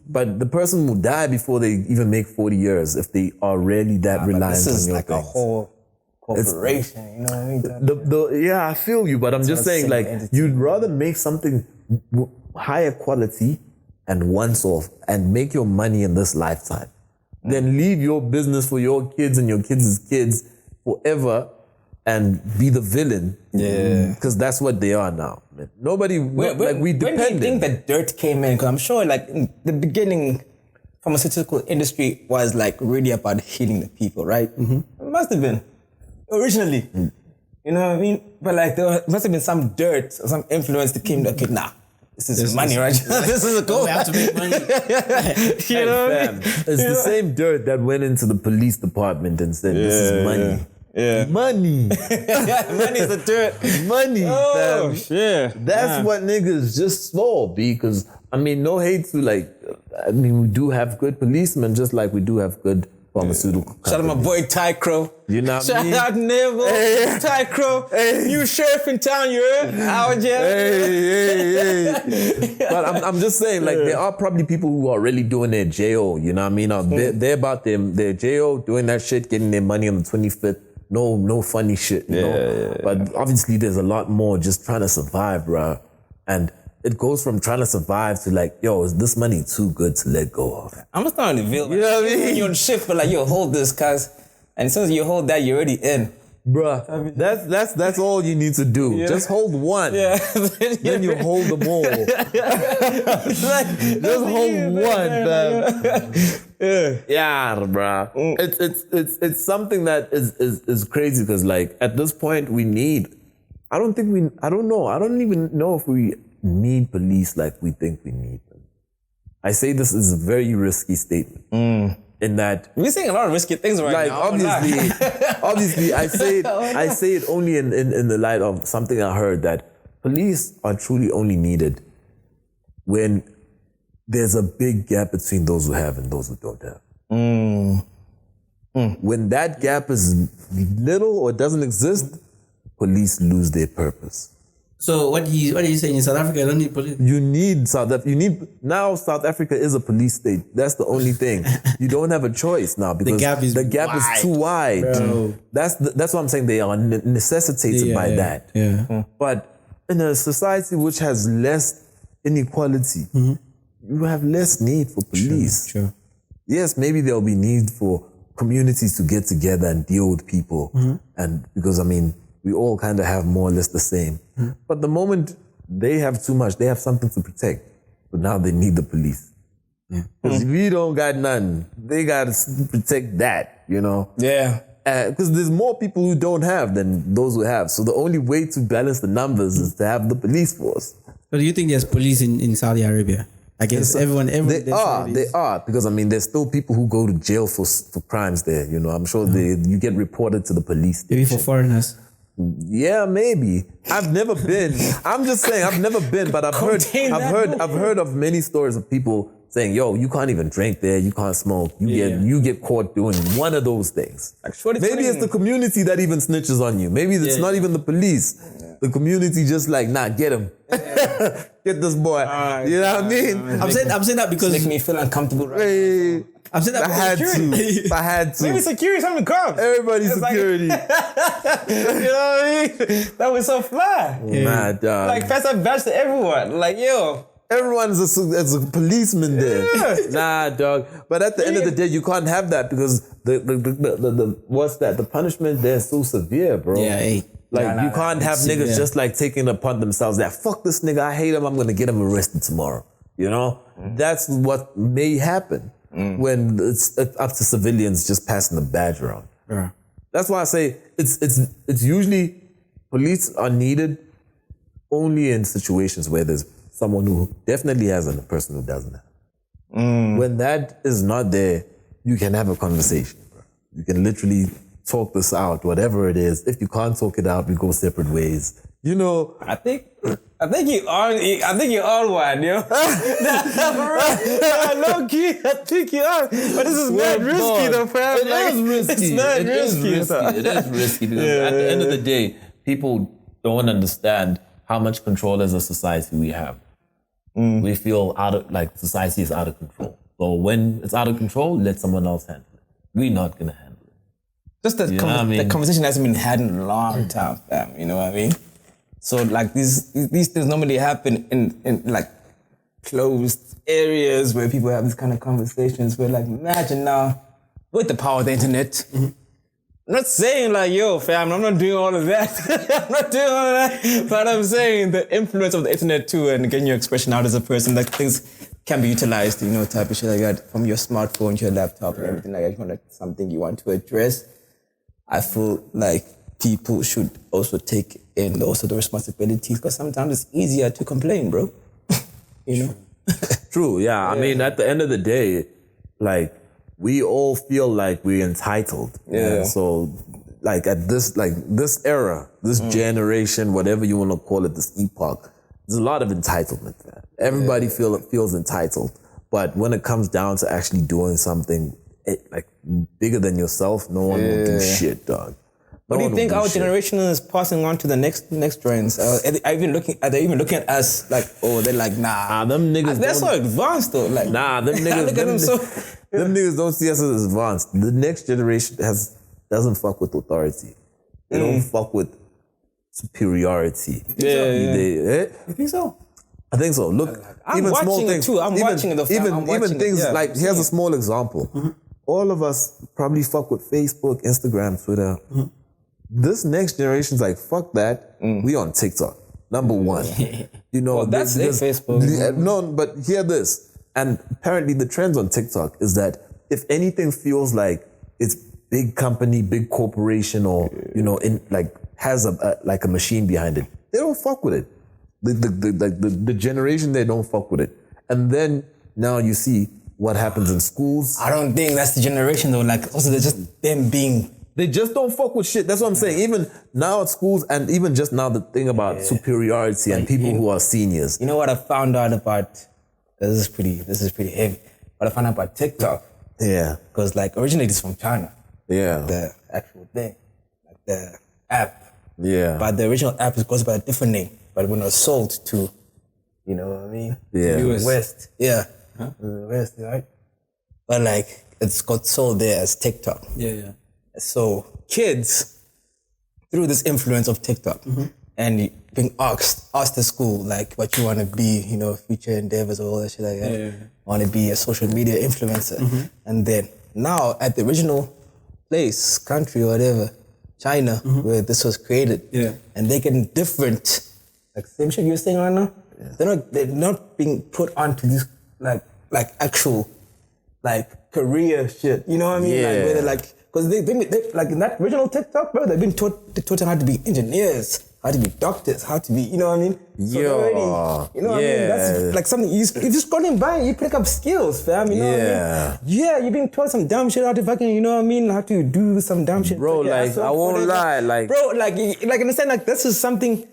but the person will die before they even make 40 years if they are really that reliant this is on your like things. a whole corporation, you know what I mean? Yeah, I feel you, but I'm just saying, like, you'd rather make something higher quality and once off and make your money in this lifetime than leave your business for your kids and your kids' kids forever and be the villain. Yeah. Because that's what they are now. Man. Nobody, we depend. When do you think the dirt came in? Because I'm sure, like, in the beginning, pharmaceutical industry was, like, really about healing the people, right? It must have been. Originally. You know what I mean? But, like, there must have been some dirt or some influence that came to, okay, nah. This is money, right? This is a goal. We have to make money. You know what I mean? It's the same dirt that went into the police department and said, this is money. Yeah. Money. Money is the dirt. Money. Oh, yeah. That's what niggas just saw, because, I mean, no hate to, like, I mean, we do have good policemen just like we do have good pharmaceutical companies. Shout out my boy Ty Crow. You know what I mean? Shout out Neville, Ty Crow, new sheriff in town, you heard? Howard Hey. But I'm just saying, like, there are probably people who are really doing their JO, you know what I mean? They're about their JO, doing that shit, getting their money on the 25th. No funny shit, you know? But obviously there's a lot more just trying to survive, bro. And it goes from trying to survive to like, yo, is this money too good to let go of? I'm starting to feel, you know what I mean? You're on shift, but like, yo, hold this, cuz. And as soon as you hold that, you're already in. Bruh, that's all you need to do. Yeah. Just hold one. Yeah. Then you hold them all. Just hold one, fam. Yeah, bruh. It's something that is crazy because like at this point we need. I don't know. I don't even know if we need police like we think we need them. I say this is a very risky statement. In that we're saying a lot of risky things right now. Obviously, I say it only in the light of something I heard, that police are truly only needed when there's a big gap between those who have and those who don't have. When that gap is little or doesn't exist, police lose their purpose. So what are you saying? In South Africa, you don't need police? You need South Africa. Now South Africa is a police state. That's the only thing. You don't have a choice now because the gap is too wide. Bro. That's what I'm saying. They are necessitated by that. Yeah. But in a society which has less inequality, you have less need for police. True. Yes, maybe there'll be need for communities to get together and deal with people. And because, I mean, we all kind of have more or less the same. But the moment they have too much, they have something to protect. But now they need the police. Because we don't got none. They got to protect that, you know? Yeah. Because there's more people who don't have than those who have. So the only way to balance the numbers is to have the police force. So do you think there's police in Saudi Arabia? I guess everyone They are, because I mean, there's still people who go to jail for crimes there. You know, I'm sure you get reported to the police station. Maybe for foreigners. Yeah, maybe. I've never been. I'm just saying, I've never been, but I've heard of many stories of people saying, "Yo, you can't even drink there, you can't smoke, you get caught doing one of those things." Maybe it's the community that even snitches on you. Maybe it's not even the police. The community just like, nah, get him. Get this boy. You know what I mean? I'm saying that because Make me feel uncomfortable. Right? Hey, I'm saying that I had to. I had to. Maybe security, something comes. Everybody's security. You know what I mean? That was so fly. Nah, dog. Like, first I badge to everyone. Like, yo. Everyone's a policeman there. Nah, dog. But at the end of the day, you can't have that because the what's that? The punishment there is so severe, bro. Yeah, hey. Like, you can't have niggas just like taking it upon themselves that, fuck this nigga, I hate him, I'm gonna get him arrested tomorrow. You know? That's what may happen when it's up to civilians just passing the badge around. Yeah. That's why I say it's usually police are needed only in situations where there's someone who definitely has and a person who doesn't have. When that is not there, you can have a conversation, bro. You can literally talk this out, whatever it is. If you can't talk it out, we go separate ways. You know, I think you're on one, yo. Low key, I think you are. But this is mad risky, though, fam. It is risky. It's mad risky. It is risky because at the end of the day, people don't understand how much control as a society we have. We feel society is out of control. So when it's out of control, let someone else handle it. We're not gonna handle it. Just the conversation hasn't been had in a long time, fam. You know what I mean? So like these things normally happen in like closed areas where people have these kind of conversations. Where like, imagine now with the power of the internet. I'm not saying like, yo, fam, I'm not doing all of that. I'm not doing all of that. But I'm saying the influence of the internet too and getting your expression out as a person, like things can be utilized, you know, type of shit like that, from your smartphone to your laptop and everything like that. You want like something you want to address. I feel like people should also take in also the responsibilities, because sometimes it's easier to complain, bro. You know? True, yeah. I mean, at the end of the day, like, we all feel like we're entitled. Yeah. So, like, at this era, this generation, whatever you want to call it, this epoch, there's a lot of entitlement there. Everybody feels entitled. But when it comes down to actually doing something like bigger than yourself, no one will do shit, dog. What do you think our generation is passing on to the next trends? Are they even looking at us like, oh, they're like, nah. Them niggas they're so advanced though. Like, nah, them niggas. Them niggas don't see us as advanced. The next generation doesn't fuck with authority. They don't fuck with superiority. You think so? I think so. Look, I'm even watching small it things too. I'm watching it. Even things like, here's a small example. All of us probably fuck with Facebook, Instagram, Twitter. This next generation's like, fuck that. We on TikTok. Number one. You know, that's Facebook. No, but hear this. And apparently the trends on TikTok is that if anything feels like it's big company, big corporation, or, you know, has a machine behind it, they don't fuck with it. The generation, they don't fuck with it. And then now you see what happens in schools. I don't think that's the generation though. Like, also they're just them being. They just don't fuck with shit. That's what I'm saying. Even now at schools, and even just now the thing about superiority and people who are seniors. You know what I found out about? This is pretty heavy. What I found out about TikTok. Yeah. Because like originally it's from China. Yeah. The actual thing. Like the app. Yeah. But the original app goes by a different name. But when it was sold to, you know what I mean? Yeah. US. West. Yeah. Huh? West, right? But like, it's got sold there as TikTok. Yeah. So kids, through this influence of TikTok, and being asked at school, like what you want to be, you know, future endeavors or all that shit like that. Yeah. Want to be a social media influencer. And then now at the original place, country or whatever, China, where this was created, and they get different, like same shit you're saying right now, they're not being put onto this like actual like career shit, you know what I mean? Like where they're like, because they like in that original TikTok, bro, they've been taught how to be engineers, how to be doctors, how to be, you know what I mean? So already, you know what I mean? That's like something you just scrolling by, you pick up skills, fam, you know what I mean? Yeah, you're being taught some dumb shit how to fucking, you know what I mean? How to do some dumb shit. Bro, like, I won't lie, like... Bro, like understand, like, this is something,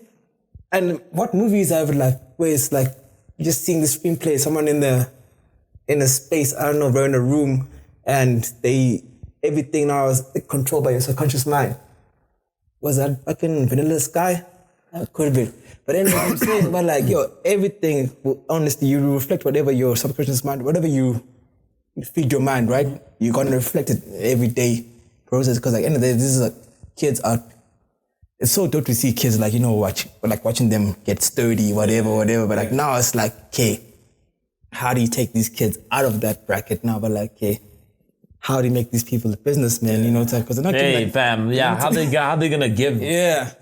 and what movies I would like, where it's like, you're just seeing the screenplay, someone in a space, I don't know, they're in a room, and everything now is controlled by your subconscious mind. Was that fucking Vanilla Sky? That could have been. But then what I'm saying about like, everything, honestly, you reflect whatever your subconscious mind, whatever you feed your mind, right? You're going to reflect it every day process. Because like, end of the day, this is like, kids are, it's so dope to see kids like, you know, watching them get sturdy, whatever. But like now it's like, okay, how do you take these kids out of that bracket now? But like, okay, how do you make these people a businessman? You know, because they're not. Hey, fam, how they gonna give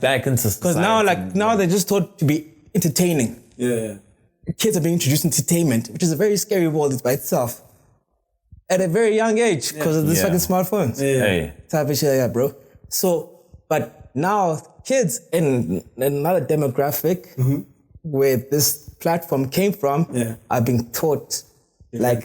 back into society? Because now they're just taught to be entertaining. Yeah, kids are being introduced to entertainment, which is a very scary world by itself. At a very young age, because of these fucking smartphones. Type of shit, bro. So, but now kids in another demographic where this platform came from are being taught like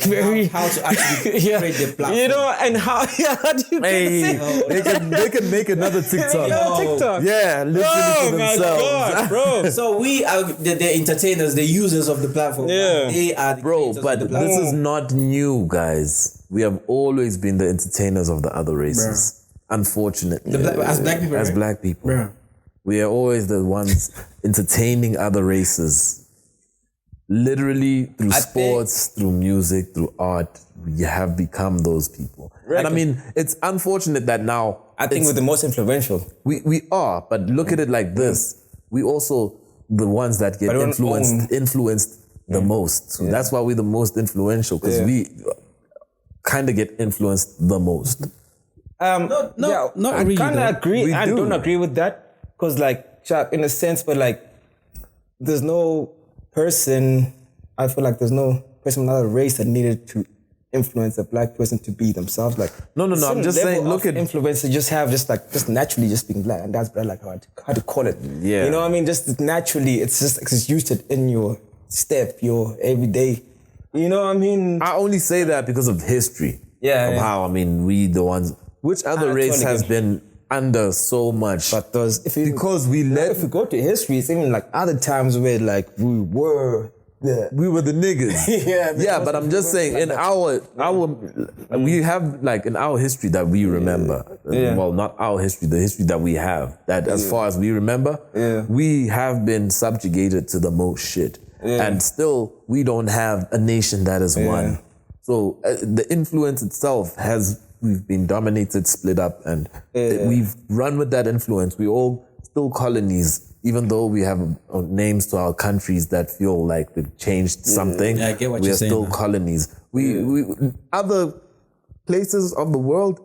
very how to actually create the platform, you know, and how do you they can make another TikTok. TikTok, literally for themselves. God, bro. So we are the entertainers, the users of the platform. They are the bro, but of the platform. this is not new, guys. We have always been the entertainers of the other races. Unfortunately, as black people, we are always the ones entertaining other races. Literally through sports, through music, through art, we have become those people. And I mean, it's unfortunate that now... I think we're the most influential. We are, but look at it like this. We also the ones that get influenced the most. So that's why we're the most influential, because we kind of get influenced the most. Not really. I kind of agree. I don't agree with that, because like, in a sense, but like, there's no person, I feel like there's no person from another race that needed to influence a black person to be themselves. Like, no, I'm just saying, look at influence just have just naturally just being black, and that's like how to call it. Yeah, you know what I mean? Just naturally, it's just executed in your step, your everyday. You know what I mean? I only say that because of history. How, I mean, we the ones. Which other race has been under so much? But if we go to history, it's even like other times where like we were the niggas. But I'm just saying, in our we have like in our history that we remember. Well, not our history, the history that we have. That as far as we remember, we have been subjugated to the most shit, and still we don't have a nation that is one. So the influence itself we've been dominated, split up, and we've run with that influence. We all still colonies, even though we have names to our countries that feel like they've changed something. I get what we you're are saying, still man. colonies. We other places of the world,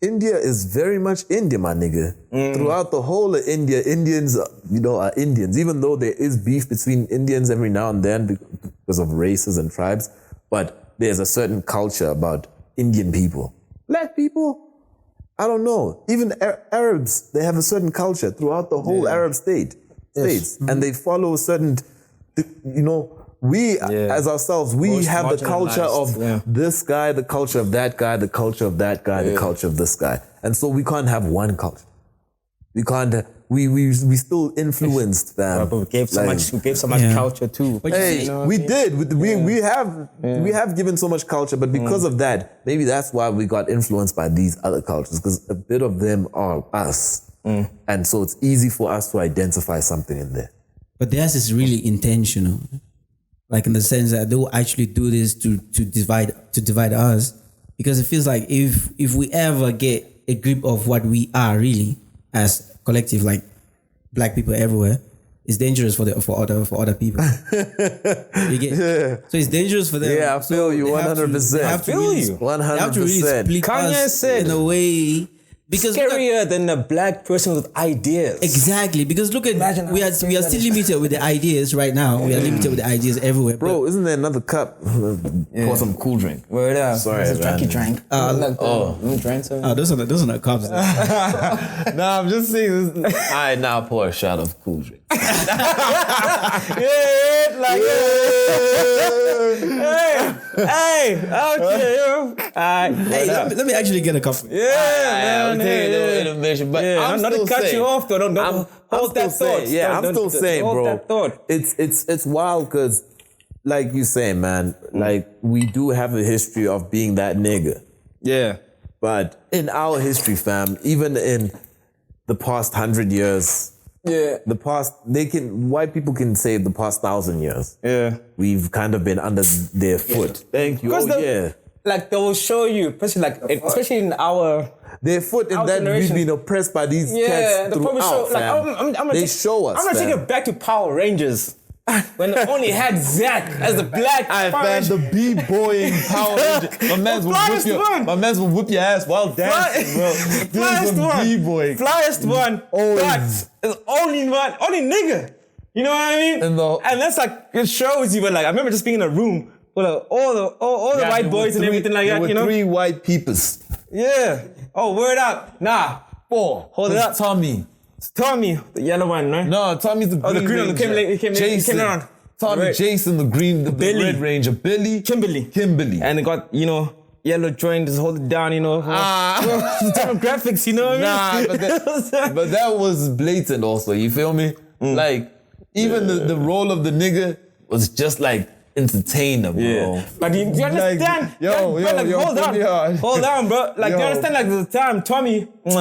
India is very much India, my nigga. Throughout the whole of India, Indians, are Indians. Even though there is beef between Indians every now and then because of races and tribes, but there's a certain culture about Indian people. Black people, I don't know. Even Arabs, they have a certain culture throughout the whole Arab states. And they follow a certain, we as ourselves, we Most have the culture of this guy, the culture of that guy, the culture of that guy, the culture of this guy. And so we can't have one culture. We can't, we still influenced them. But we gave so much culture too. But we did. We have given so much culture, but because of that, maybe that's why we got influenced by these other cultures, because a bit of them are us. And so it's easy for us to identify something in there. But theirs is really intentional. Like in the sense that they will actually do this to divide us. Because it feels like if we ever get a grip of what we are really as collective, like black people everywhere, it's dangerous for other people. You get? So it's dangerous for them. Yeah, I feel you 100%. I feel you 100%. Kanye said in a way. Because scarier than a black person with ideas. Exactly, because look at we are still limited with the ideas right now. We are limited with the ideas everywhere. Bro, isn't there another cup? Pour some cool drink. Word up. Sorry, it's a drunky drink. Let me drink some. Those are not cups. Nah, I'm just saying. All right, now pour a shot of cool drink. Hey, okay, yo. Hey, let me actually get a cup. I'm taking a little intermission, but I'm not still to cut saying, you off though. Don't hold that thought. Yeah, I'm still saying, hold bro. That thought. It's wild because, like you saying, man, like we do have a history of being that nigga. Yeah. But in our history, fam, even in the past 100 years, white people can say the past 1,000 years. Yeah. We've kind of been under their foot. Thank you. Like they will show you, especially in our their foot in that we've been oppressed by these cats throughout, fam. They show us, I'm gonna take it back to Power Rangers. When they only had Zack as the black the b-boying Power Ranger. My man's will whip your ass while dancing, bro. Flyest one. B-boy. Flyest one. But it's only nigga. You know what I mean? And that's like, it shows you, but like, I remember just being in a room with all the white boys and everything like that, you know? 3 white peepers. Yeah. Oh, word up. Nah. 4. Hold it up. Tommy. It's Tommy, the yellow one, right? No, Tommy's the green green one. He came around. Tommy, Jason, the red ranger. Billy. Kimberly. And they got, yellow joint, just hold it down, different graphics, you know what I mean? But that was blatant also, you feel me? Like, even the role of the nigga was just like entertainer, bro. Yeah. But do you understand? Hold on, bro. Like, do you understand, like, the time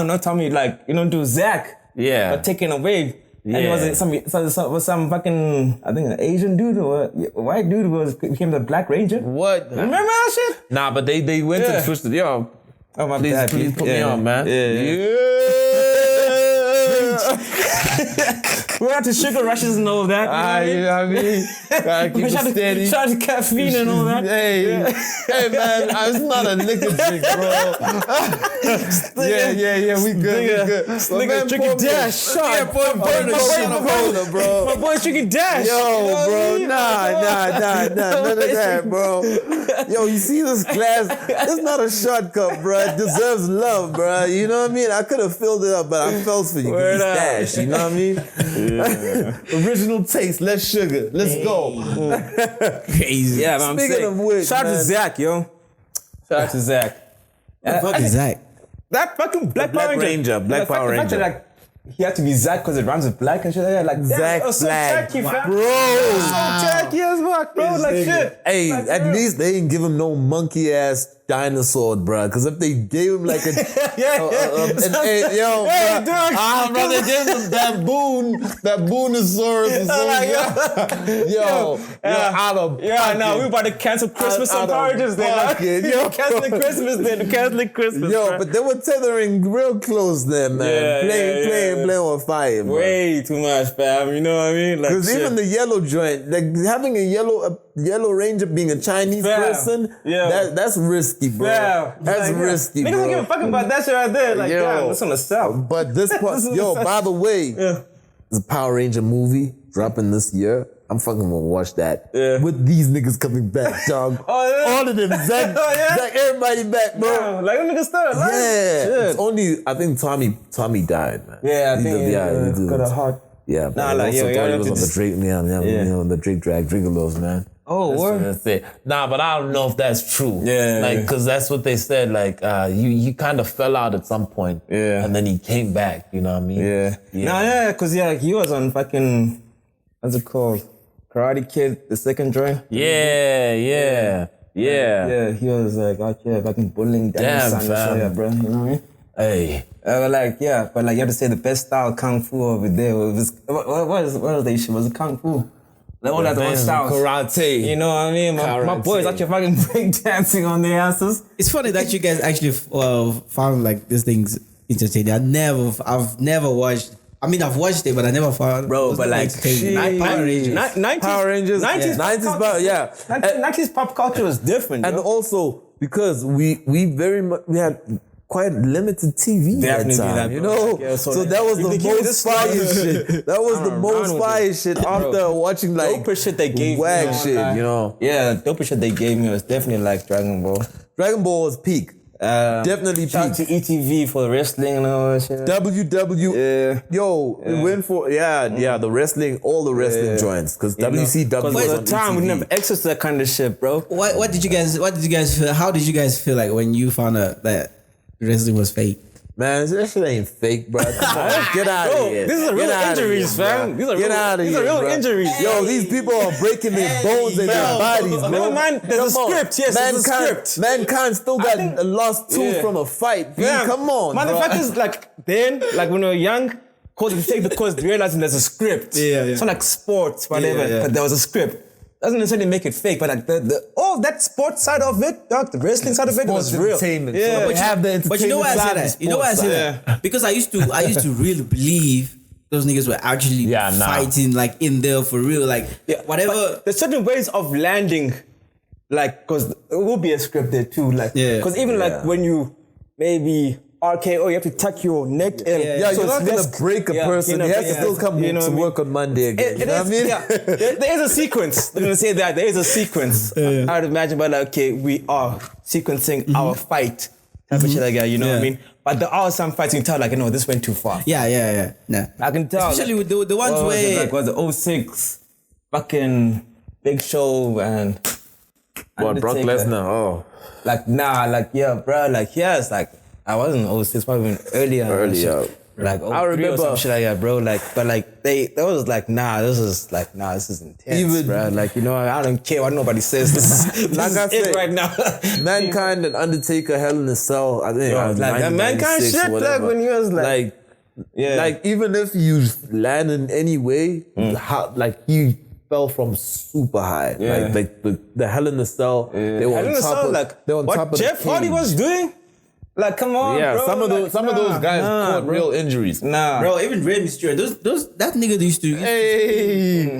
not Tommy, like, do Zack. Yeah. Got taken away. Yeah. And it was some fucking, I think an Asian dude or a white dude became the Black Ranger. What? Remember that shit? Nah, but they went and switched it. Yo, please put me on, man. We're out to sugar rushes and all that. I mean, gotta keep it steady. Shout out to caffeine and all that. Hey, man, it's not a liquor drink, bro. Yeah, we good. Nigga drinking Dash. Bro. My boy's drinking Dash. Yo, bro, nah, none of that, bro. Yo, you see this glass? It's not a shot cup, bro. It deserves love, bro. You know what I mean? I could have filled it up, but I felt for you. It's Dash, you know what I mean? Yeah. Original taste, less sugar. Let's go. Crazy. Yeah, man. Speaking of which, shout out to Zack, yo. Shout out to Zack. What the fuck is Zack? That fucking Black Power Ranger. Black Power Ranger. Like, he had to be Zack because it rhymes with black and shit like that. Like, Zack Black. So tacky, bro. So tacky as fuck, bro. Like, shit. Hey, like, at least they didn't give him no monkey ass dinosaur, bro. Because if they gave him like a brother, gave him that boonosaurus. Out of no, we about to cancel Christmas on Origins then. Canceling Christmas. Yo, but they were tethering real close then, man. Playing on fire, bro. Way too much, fam. You know what I mean? Because even the yellow joint, like having a yellow ranger being a Chinese person, that's risky, bro. That's risky, bro. Niggas don't give a fuck about that shit right there. Like, damn, that's on the south. But this part, by the way, the Power Ranger movie dropping this year. I'm fucking gonna watch that with these niggas coming back, dog. All of them, Zack, everybody back, bro. Yeah, like them niggas started. Right? Yeah, it's only I think Tommy died, man. Yeah, I think he got a heart. Yeah, but I also thought he was on the Drake, the Drake drag Drinkalos, man. Oh, word. Nah, but I don't know if that's true. Yeah, like because that's what they said. Like, you kind of fell out at some point. Yeah, and then he came back. You know what I mean? Yeah. Because he was on fucking what's it called? Karate Kid, the second joint. Yeah. He was like out here fucking bullying that son, bro. You know what I mean? Hey. But you have to say the best style kung fu over there was what was that shit? Was it kung fu? Like all that one styles. Karate. You know what I mean? My boys out here fucking break dancing on their asses. It's funny that you guys actually found like these things entertaining. I've never watched. I mean, I've watched it, but I never found. Bro, but like Power Rangers, 90s pop culture was different, and also because we had quite limited TV that time, you know. Yeah, so that was the most fire shit. That was the most fire shit after watching like dope shit they gave wag me, shit, you know. Yeah, dope shit they gave me was definitely like Dragon Ball. Dragon Ball was peak. Definitely shout out peak. to ETV for the wrestling and all that shit. We went for the wrestling, all the wrestling joints because WCW was at on the time ETV. we never access to that kind of shit, bro. What did you guys feel? How did you guys feel like when you found out that wrestling was fake? Man, that shit ain't fake, bro. Come on, get out of here. These are real injuries, fam. These are real injuries. Yo, these people are breaking their bones in their bodies, bro. Never mind, there's a script. Yes, there's a script. Mankind still got a lost tooth from a fight. Yeah. Come on, man, bro. the fact is, like, then, like, when we were young, they take the course realizing there's a script. Yeah. It's not like sports, whatever, but there was a script. Doesn't necessarily make it fake, but like all that sports side of it, dog, the wrestling side of it was real. Entertainment. Yeah, so we have the entertainment. But you know why I say side that? and You know why I say sports that? Because I used to really believe those niggas were actually fighting like in there for real, like whatever. But there's certain ways of landing, like, cause it will be a script there too, like, cause even like when you maybe RKO, you have to tuck your neck in. Yeah, so you're not gonna break a person. He has to still come to work on Monday again. You know what I mean? Yeah. There is a sequence. They're gonna say that there is a sequence. I would imagine, but like, okay, we are sequencing our fight. Type of shit like that, you know what I mean? But there are some fights you can tell, like, you know, this went too far. Yeah. Nah. I can tell. Especially with the ones where was it 06 fucking Big Show and Brock Lesnar? Oh, like bro, like it's like. I wasn't 06, probably even earlier. Like, I remember some shit like that, bro. Like, but like they was like, this is intense, bro. Like, you know, I don't care what nobody says. This is it right now. Mankind and Undertaker, Hell in a Cell. I think I was like that Mankind shit. Like when he was like even if you land in any way, like he fell from super high. Like the Hell in a Cell. They were on top of like they were on top of Jeff Hardy was doing. Like, come on, bro. Some of those guys caught real injuries. Bro, even Rey Mysterio, that nigga used to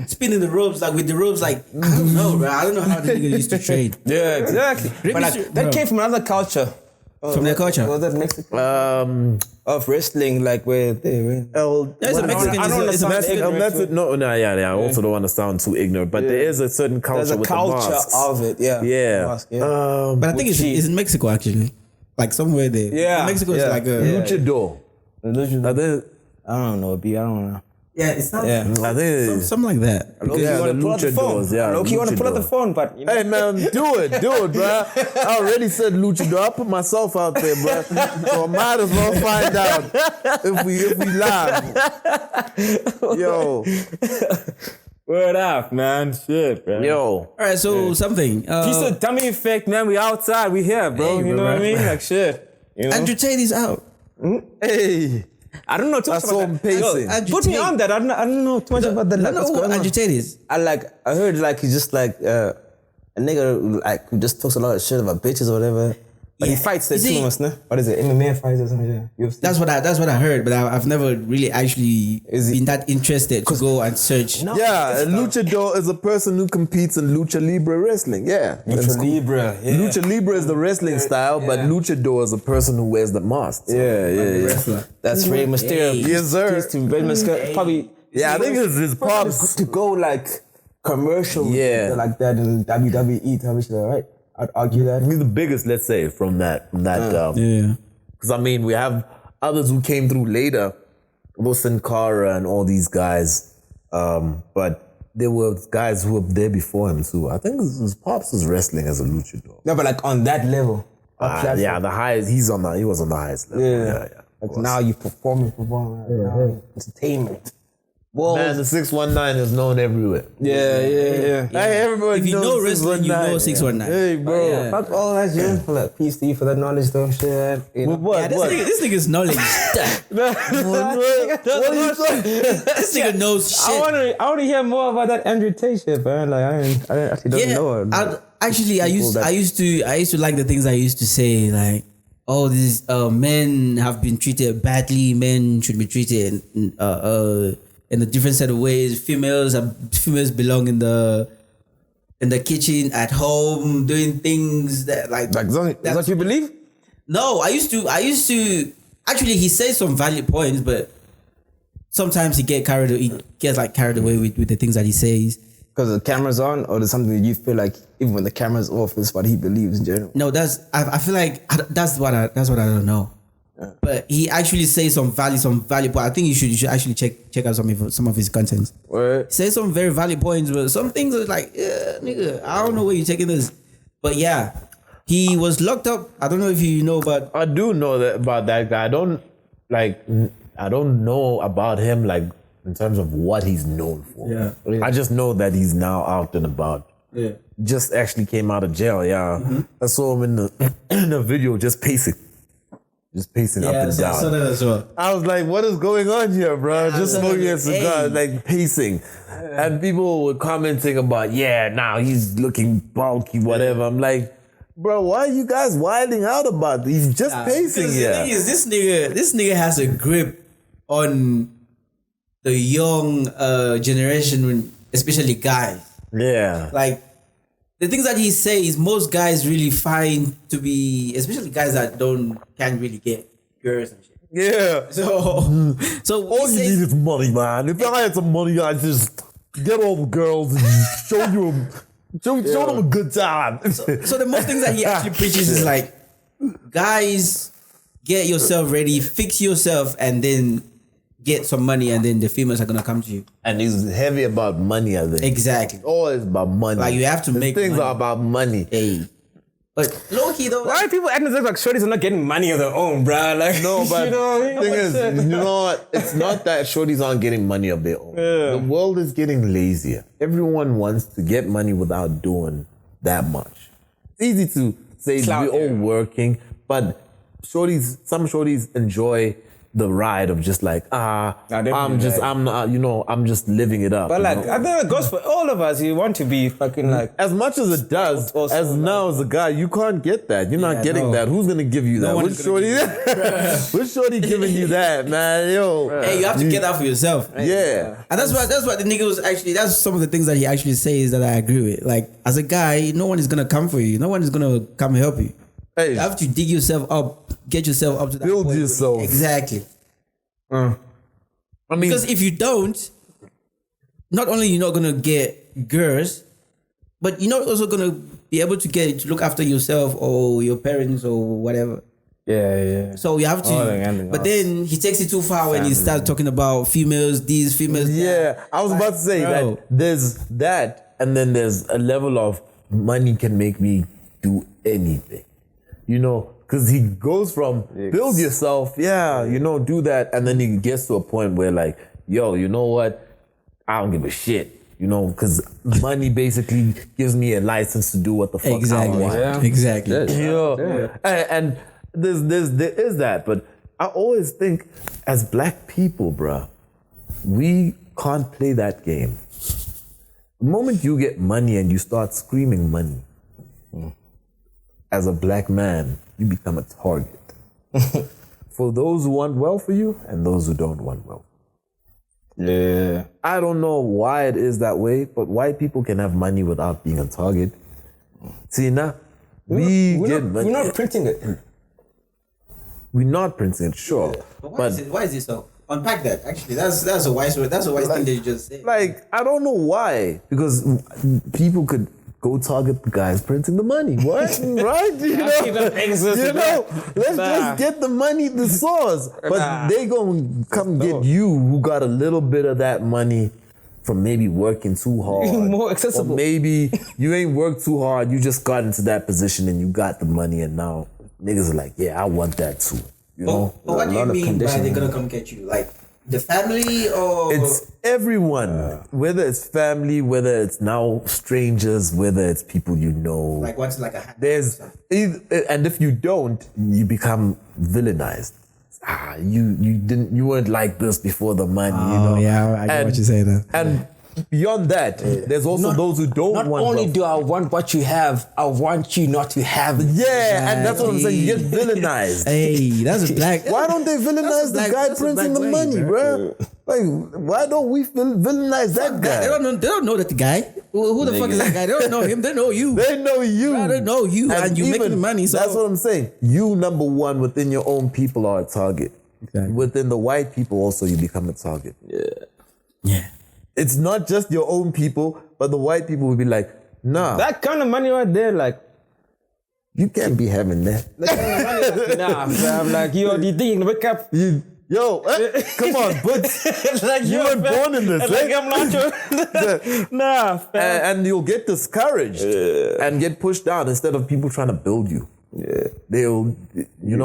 spinning the ropes, like with the ropes, like I don't know, bro. I don't know how the nigga used to train. Yeah, exactly. But like, that came from another culture. From their culture? Was that Mexico? Of wrestling, like where they were. There's a Mexican. I don't understand. I also don't want to sound too ignorant, but there is a certain culture with the masks. of it, Yeah. But I think it's in Mexico actually. Like somewhere there. Yeah. Mexico is like a luchador. I don't know, B. I don't know. Yeah, it's not. I think something like that. The luchadors. Loki, you want to pull out the phone, but you know. Hey man, do it, bro. I already said luchador. I put myself out there, bro. So I might as well find out if we live. Yo. Word up, man. Shit, bro. Yo. All right, so something. Piece of dummy effect, man. We outside. We here, bro. Hey, you know what I mean? Like shit. You know? Andrew Tate is out. Hey. I don't know too much about that. pacing. Put me on that. I don't know too much about that. I don't know who Andrew Tate is. I heard like he's just like a nigga like who just talks a lot of shit about bitches or whatever. But he fights the two months, no? What is it? MMA fights or something? Yeah. That's what I heard, but I've never really actually been that interested to go and search. No, a luchador is a person who competes in lucha libre wrestling. Yeah. Lucha libre. Yeah. Lucha libre is the wrestling style, but luchador is a person who wears the mask. Yeah. That's Rey Mysterio. Yes, sir. Rey Mysterio probably. Yeah, I think it's his pops to go like commercial. Like that in WWE type of shit, right? I'd argue that. He's the biggest, let's say, from that. Because I mean, we have others who came through later, Sin Cara and all these guys. But there were guys who were there before him too. I think his pops was wrestling as a luchador. No, but like on that level. The highest. He was on the highest level. Yeah. Like now you perform. Entertainment. Well, man, the 619 is known everywhere. Yeah. Hey, everybody if you know wrestling, you know 619. Hey, bro. Fuck all that shit. Like, peace to you for that knowledge, though. Shit. You know? What? This nigga's knowledge. What are you saying? This nigga knows shit. I want to hear more about that Andrew Tate shit, man. Like I actually don't know. I used to like the things I used to say, like oh, these men have been treated badly. Men should be treated in a different set of ways. Females belong in the kitchen at home doing things that Is that what you believe? No, I used to actually. He says some valid points, but sometimes he gets carried away with the things that he says. Because the camera's on, or there's something that you feel like even when the camera's off, that's what he believes in general. No, I feel like that's what I don't know. Yeah. But he actually says some valid points. I think you should actually check out some of his content. Right. Say some very valid points, but some things are like, yeah, nigga, I don't know where you're taking this. But yeah, he was locked up. I don't know if you know, but I do know about that guy. I don't know about him like in terms of what he's known for. Yeah. I just know that he's now out and about. Yeah. Just actually came out of jail. Yeah. Mm-hmm. I saw him in a video just pacing. Up and down. I saw that as well. I was like, what is going on here, bro? Just smoking a cigar, like pacing. And people were commenting about, now he's looking bulky, whatever. I'm like, bro, why are you guys wilding out about this? He's just pacing here. The thing is, this nigga has a grip on the young generation, especially guys. Yeah. Like, the things that he says, most guys really find to be, especially guys that can't really get girls and shit. Yeah. So all you need is money, man. If I had some money, I'd just get all the girls and show them a good time. So the most things that he actually preaches is like, guys, get yourself ready, fix yourself, and then get some money, and then the females are gonna come to you. And he's heavy about money, I think. Exactly. Always about money. Like you have to make things money. are about money. Hey. But low key though. Why are people acting like shorties are not getting money of their own, bruh? Like, no, but the thing is, you know what? It's not that shorties aren't getting money of their own. Yeah. The world is getting lazier. Everyone wants to get money without doing that much. It's easy to say we're all working, but some shorties enjoy the ride of just like, I'm just living it up. But like, I think it goes for all of us. You want to be fucking like, as much as it does, as now as a guy, you can't get that. You're not getting that. Who's gonna give you that? Which shorty giving you that, man? Yo, hey, you have to get that for yourself. Yeah, and that's what the nigga was actually. That's some of the things that he actually says that I agree with. Like, as a guy, no one is gonna come for you. No one is gonna come help you. Hey. You have to dig yourself up, get yourself up to that build point. Yourself. Exactly. I mean, because if you don't, not only you're not gonna get girls, but you're not also gonna be able to look after yourself or your parents or whatever. Yeah. So you have to. But then he takes it too far when he starts talking about females, these females. Yeah, I was about to say that there's that, and then there's a level of money can make me do anything. You know, because he goes from build yourself, do that, and then he gets to a point where like, yo, you know what? I don't give a shit, because money basically gives me a license to do what the fuck I want. Yeah. Exactly. And there is that, but I always think as black people, bruh, we can't play that game. The moment you get money and you start screaming money, as a black man, you become a target for those who want well for you and those who don't want well. Yeah. I don't know why it is that way, but white people can have money without being a target. See, now, we're not printing it. We're not printing it, sure. Yeah. But why is it so? Unpack that. Actually, that's a wise word. That's a wise thing that you just said. Like, I don't know why. Because people could go target the guys printing the money. What? Right? Let's just get the money, the source. But they gonna come get you who got a little bit of that money from maybe working too hard. More accessible. Or maybe you ain't worked too hard, you just got into that position and you got the money and now niggas are like, yeah, I want that too. You know? But what do you mean by they're gonna come get you? Like the family or it's everyone, whether it's family, whether it's now strangers, whether it's people you know. Like what's like a and if you don't, you become villainized. You weren't like this before the money, you know. Yeah, I get what you're saying. And beyond that, there's also those who don't want. Not only do I want what you have, I want you not to have it. Yeah, and that's what I'm saying. You get villainized. Hey, that's a black. Why don't they villainize the guy printing the money, bro? Like, why don't we villainize that guy? They don't know that the guy. Who the fuck is that guy? They don't know him. They know you. They know you. Bro, they know you, and you making the money. So that's what I'm saying. You, number one, within your own people are a target. Exactly. Within the white people also, you become a target. Yeah. It's not just your own people, but the white people will be like, nah. That kind of money right there, like, you can't be having that. nah, fam, like, yo, do you think you can wake up? Come on, but Like, you weren't born in this. Like, I'm not your... Nah, fam. And you'll get discouraged and get pushed down instead of people trying to build you. Yeah. They'll,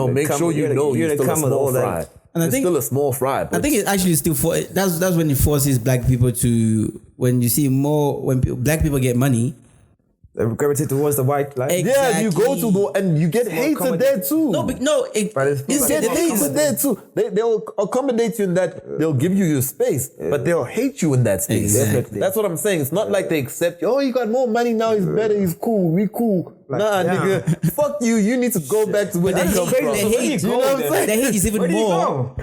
make sure you're still a small fry. And I think still a small fry. I think it actually still that's when it forces black people to, when you see more, when black people get money, They gravitate towards the white light. Exactly. Yeah, you go to and you get hated there too. It's hated there too. They'll accommodate you in that. They'll give you your space, but they'll hate you in that space. Exactly. That's what I'm saying. It's not like they accept you. Oh, you got more money now. He's better. He's cool. We cool. Like, nigga. Fuck you. You need to go back to where you come from. They hate. You know what I'm saying? They hate is even more.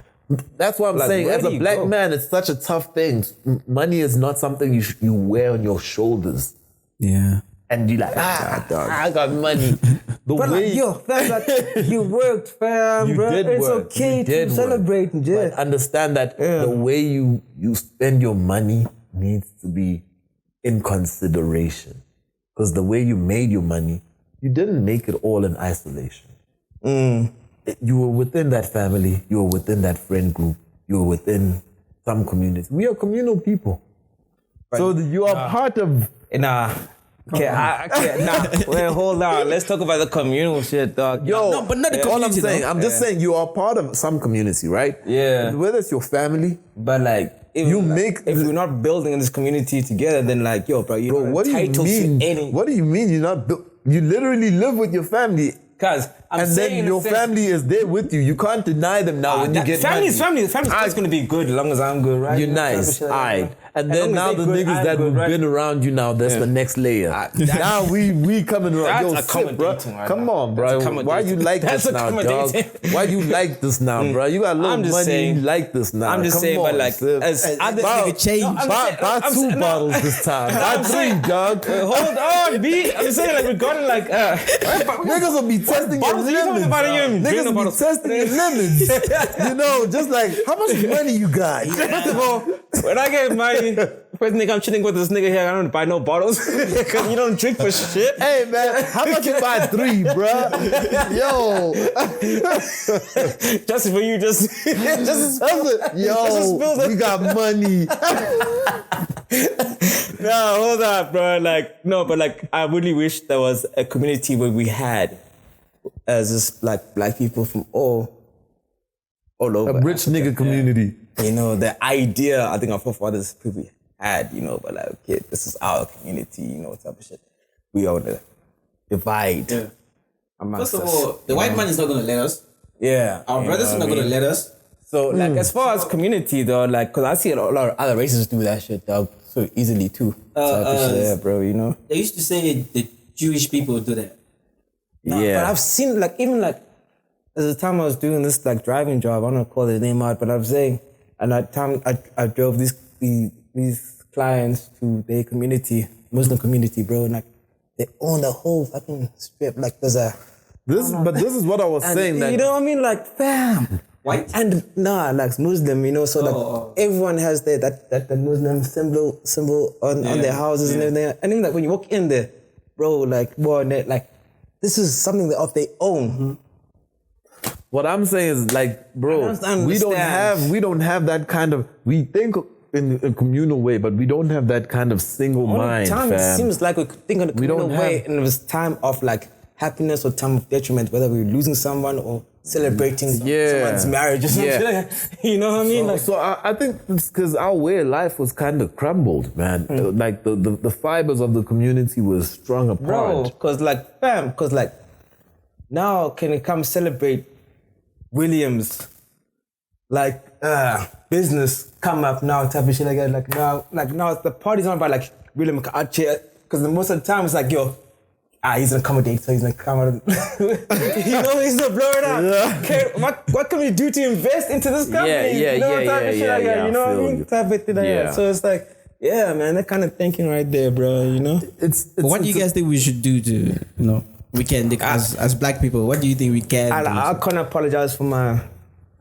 That's what I'm saying. As a black man, it's such a tough thing. Money is not something you wear on your shoulders. Yeah. And you like, dog. I got money. But like, yo, fam, like, you worked, fam, bro. It's okay to celebrate. But understand that the way you spend your money needs to be in consideration. Because the way you made your money, you didn't make it all in isolation. You were within that family. You were within that friend group. You were within some communities. We are communal people. But so you are part of... Okay, I can't. Wait, hold on. Let's talk about the communal shit, dog. Yo, but not the community. All I'm saying, I'm just saying you are part of some community, right? Yeah. Whether it's your family, but like, if we're not building in this community together, then like, yo, bro, you're not entitled to any. What do you mean you're not? You literally live with your family. Cause then your family is there with you. You can't deny them now when you get family's always gonna be good as long as I'm good, right? You're nice, alright. And then now the niggas that have been around you now, that's the next layer. Now we coming around. Yo, sit, bro. Come on, bro. Why you like this now, dog? Why you like this now, bro? You got a little money. You like this now. I'm just saying, but like, buy 2 bottles this time. Buy 3, dog. Hold on, B. I'm saying like regarding like niggas will be testing your lemons. Niggas will be testing your lemons. You know, just like how much money you got. First of all, when I get money, first nigga I'm chilling with this nigga here, I don't buy no bottles because you don't drink for shit. Hey man, how about you buy 3, bruh? Yo, just for you, yo, we got money. No, hold on, bro. Like, no, but like, I really wish there was a community where we had as just like black people from all over. A rich nigga community. You know, the idea I think our forefathers probably had, you know, but like, okay, this is our community, you know, type of shit. We are the divide. Yeah. First of all, the white man is not gonna let us. Yeah. Our brothers are not gonna let us. So like, as far as community though, like, cause I see a lot of other races do that shit, dog, so easily too. Yeah, bro, you know. They used to say the Jewish people do that. Yeah. But I've seen like, even like, there's a time I was doing this like driving job, I don't know call the name out, but I was saying, and at time I drove these clients to their community, Muslim community, bro, and like they own the whole fucking strip. Like there's a this is what I was saying. That you know what I mean? Like fam, white and like Muslim, you know. So like everyone has that Muslim symbol on their houses and everything. And then like when you walk in there, bro, like like this is something of their own. Mm-hmm. What I'm saying is like, bro, we don't have that kind of, we think in a communal way, but we don't have that kind of single mind, fam. It seems like we think in a communal way, and it was time of like happiness or time of detriment, whether we're losing someone or celebrating someone's marriage or something like that. You know what I mean? So I think it's because our way of life was kind of crumbled, man. Like the fibers of the community was strung apart. Bro, because like now can it come celebrate Williams like business come up now type of shit like that. Like now the party's not about like really make a chair because most of the time it's like he's an accommodator, so he's gonna come out. He's gonna blow it out. Yeah. Okay, what can we do to invest into this company? You know what I mean? Type of thing like that. So it's like, yeah, man, that kind of thinking right there, bro. You know, it's what do you guys think we should do to, we can as black people? What do you think we can? I can't apologize for my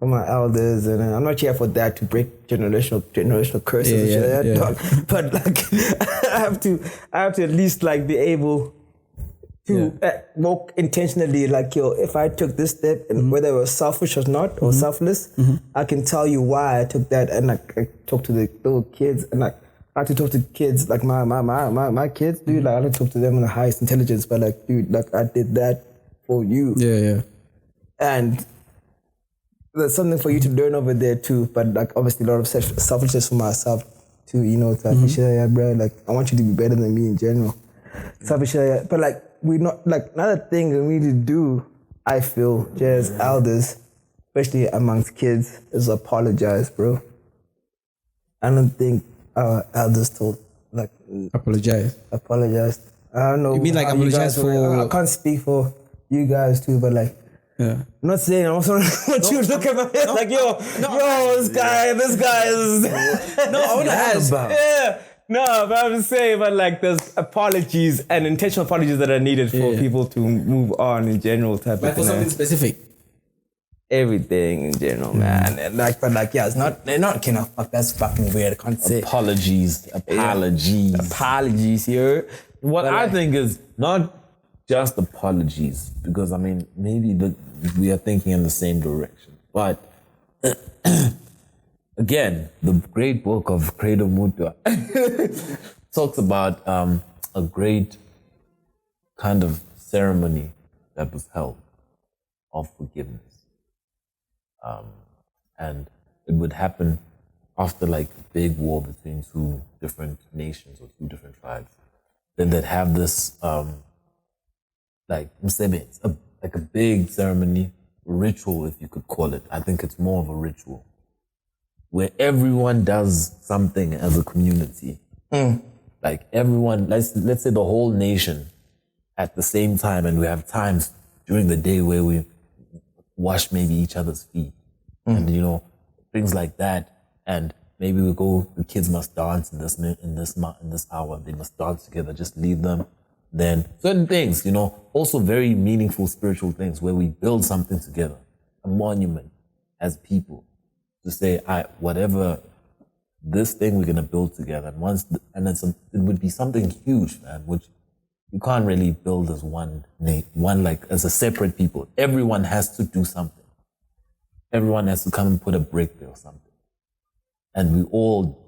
elders, and I'm not here for that to break generational curses and shit like that. But like, I have to at least like be able to walk intentionally, like, if I took this step, and whether it was selfish or not, or selfless, I can tell you why I took that, and like, I talk to the little kids, and like, I have to talk to kids, like my kids, dude, like, I don't talk to them in the highest intelligence, but like, dude, like, I did that for you. Yeah. And there's something for you to learn over there too, but like, obviously a lot of selfishness for myself too, bro, like, I want you to be better than me in general. Selfish, but like, we not like another thing that we need to do, I feel, as elders, especially amongst kids, is apologize, bro. I don't think our elders told like apologize. I don't know. You mean like apologize for? I can't speak for you guys too, but like, I'm not saying. I also want you to look at my head like, this guy is. No, I want to ask. Yeah. No, but I'm just saying, but like, there's apologies and intentional apologies that are needed for people to move on in general type but of thing. for something specific. Everything in general, man. And like, but like, it's not. They're not kind of fuck. That's fucking weird. I can't say apologies. Apologies here. What I think is not just apologies, because I mean, maybe we are thinking in the same direction, but. Again, the great book of Credo Mutua talks about a great kind of ceremony that was held of forgiveness. And it would happen after like a big war between two different nations or two different tribes. Then they'd have this like a big ceremony, ritual, if you could call it. I think it's more of a ritual, where everyone does something as a community. Like everyone, let's say the whole nation at the same time, and we have times during the day where we wash maybe each other's feet and things like that. And maybe the kids must dance in this hour. They must dance together, just leave them. Then certain things, also very meaningful spiritual things where we build something together, a monument as people. To say, whatever this thing we're gonna build together, it would be something huge, man, which you can't really build as one like as a separate people. Everyone has to do something. Everyone has to come and put a brick there or something, and we all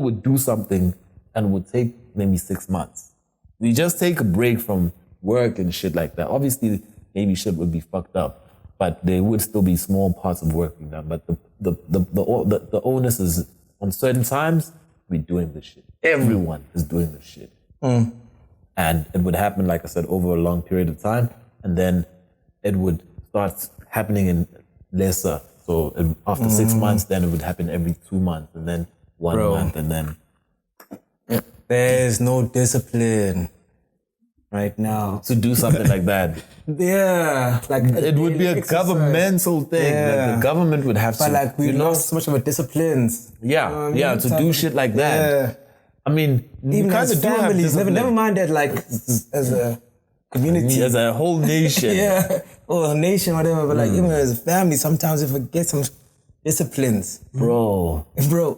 would do something, and it would take maybe 6 months. We just take a break from work and shit like that. Obviously, maybe shit would be fucked up. But there would still be small parts of work being done. But the onus is on certain times, we're doing this shit. Everyone is doing this shit. And it would happen, like I said, over a long period of time. And then it would start happening in lesser. So after 6 months, then it would happen every 2 months. And then 1 month. And then... There's no discipline right now to do something like that. Yeah, like it would be a governmental thing. Like the government would have to. But like we lost so much of our disciplines. Yeah, to do shit like that. Yeah. I mean, even as families, never mind that. Like as a community, as a whole nation. or a nation, whatever. But like even as a family, sometimes we forget some disciplines, bro.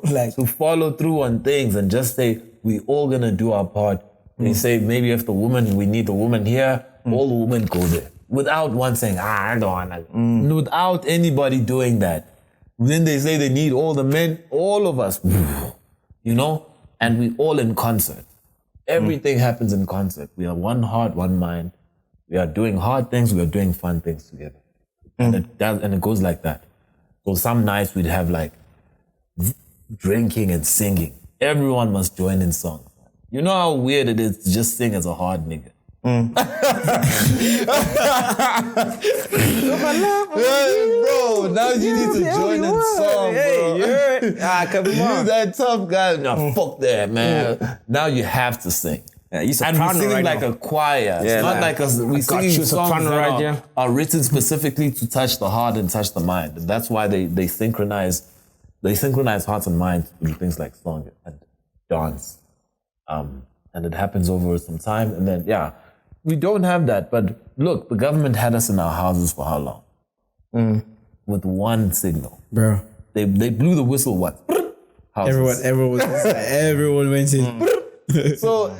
Like to follow through on things and just say we all gonna do our part. They say maybe if we need the woman here, all the women go there. Without one saying, I don't wanna. Without anybody doing that. Then they say they need all the men, all of us, and we all in concert. Everything happens in concert. We are one heart, one mind. We are doing hard things, we are doing fun things together. And it goes like that. So some nights we'd have like drinking and singing. Everyone must join in songs. You know how weird it is to just sing as a hard nigga. Bro, now you need to join the song, bro. Come on. You that tough guy. No, fuck that, man. Now you have to sing. Yeah, you and we're singing like a choir. Yeah, it's not like we singing songs that are written specifically to touch the heart and touch the mind. And that's why they synchronize hearts and minds to do things like song and dance. And it happens over some time. And then, we don't have that. But look, the government had us in our houses for how long? With one signal. Bro. They blew the whistle what? Everyone went in. So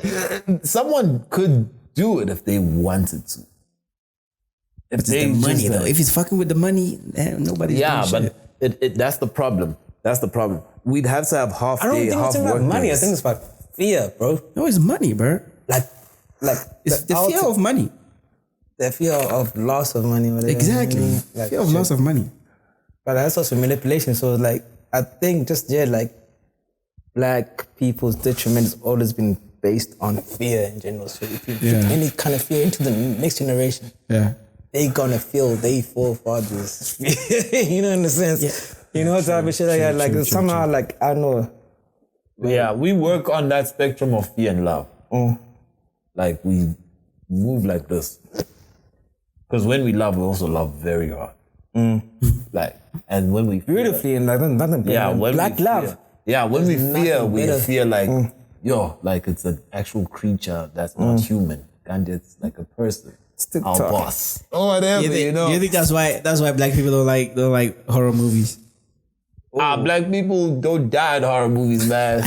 someone could do it if they wanted to. If it's the money though. If it's fucking with the money, nobody's doing shit. But that's the problem. That's the problem. We'd have to have half day, half work. I don't think it's about money. days. I think it's about fear, bro. No, it's money, bro. Like it's the fear of money. The fear of loss of money. Whatever. Exactly. Like, fear of loss of money. But that's also manipulation. So like, I think black people's detriment has always been based on fear in general. So if you put any kind of fear into the next generation, they gonna feel they forefathers. You know, in a sense. Yeah. You know, type of shit like that. Like somehow, like I don't know. Yeah, we work on that spectrum of fear and love. Like we move like this. Because when we love, we also love very hard. Like, and when we fear, beautifully and nothing better. When black love. Yeah, when we fear like, like it's an actual creature that's not human. And it's like a person. Our boss. Or whatever, you know. Do you think that's why black people don't like horror movies? Black people don't die in horror movies, man.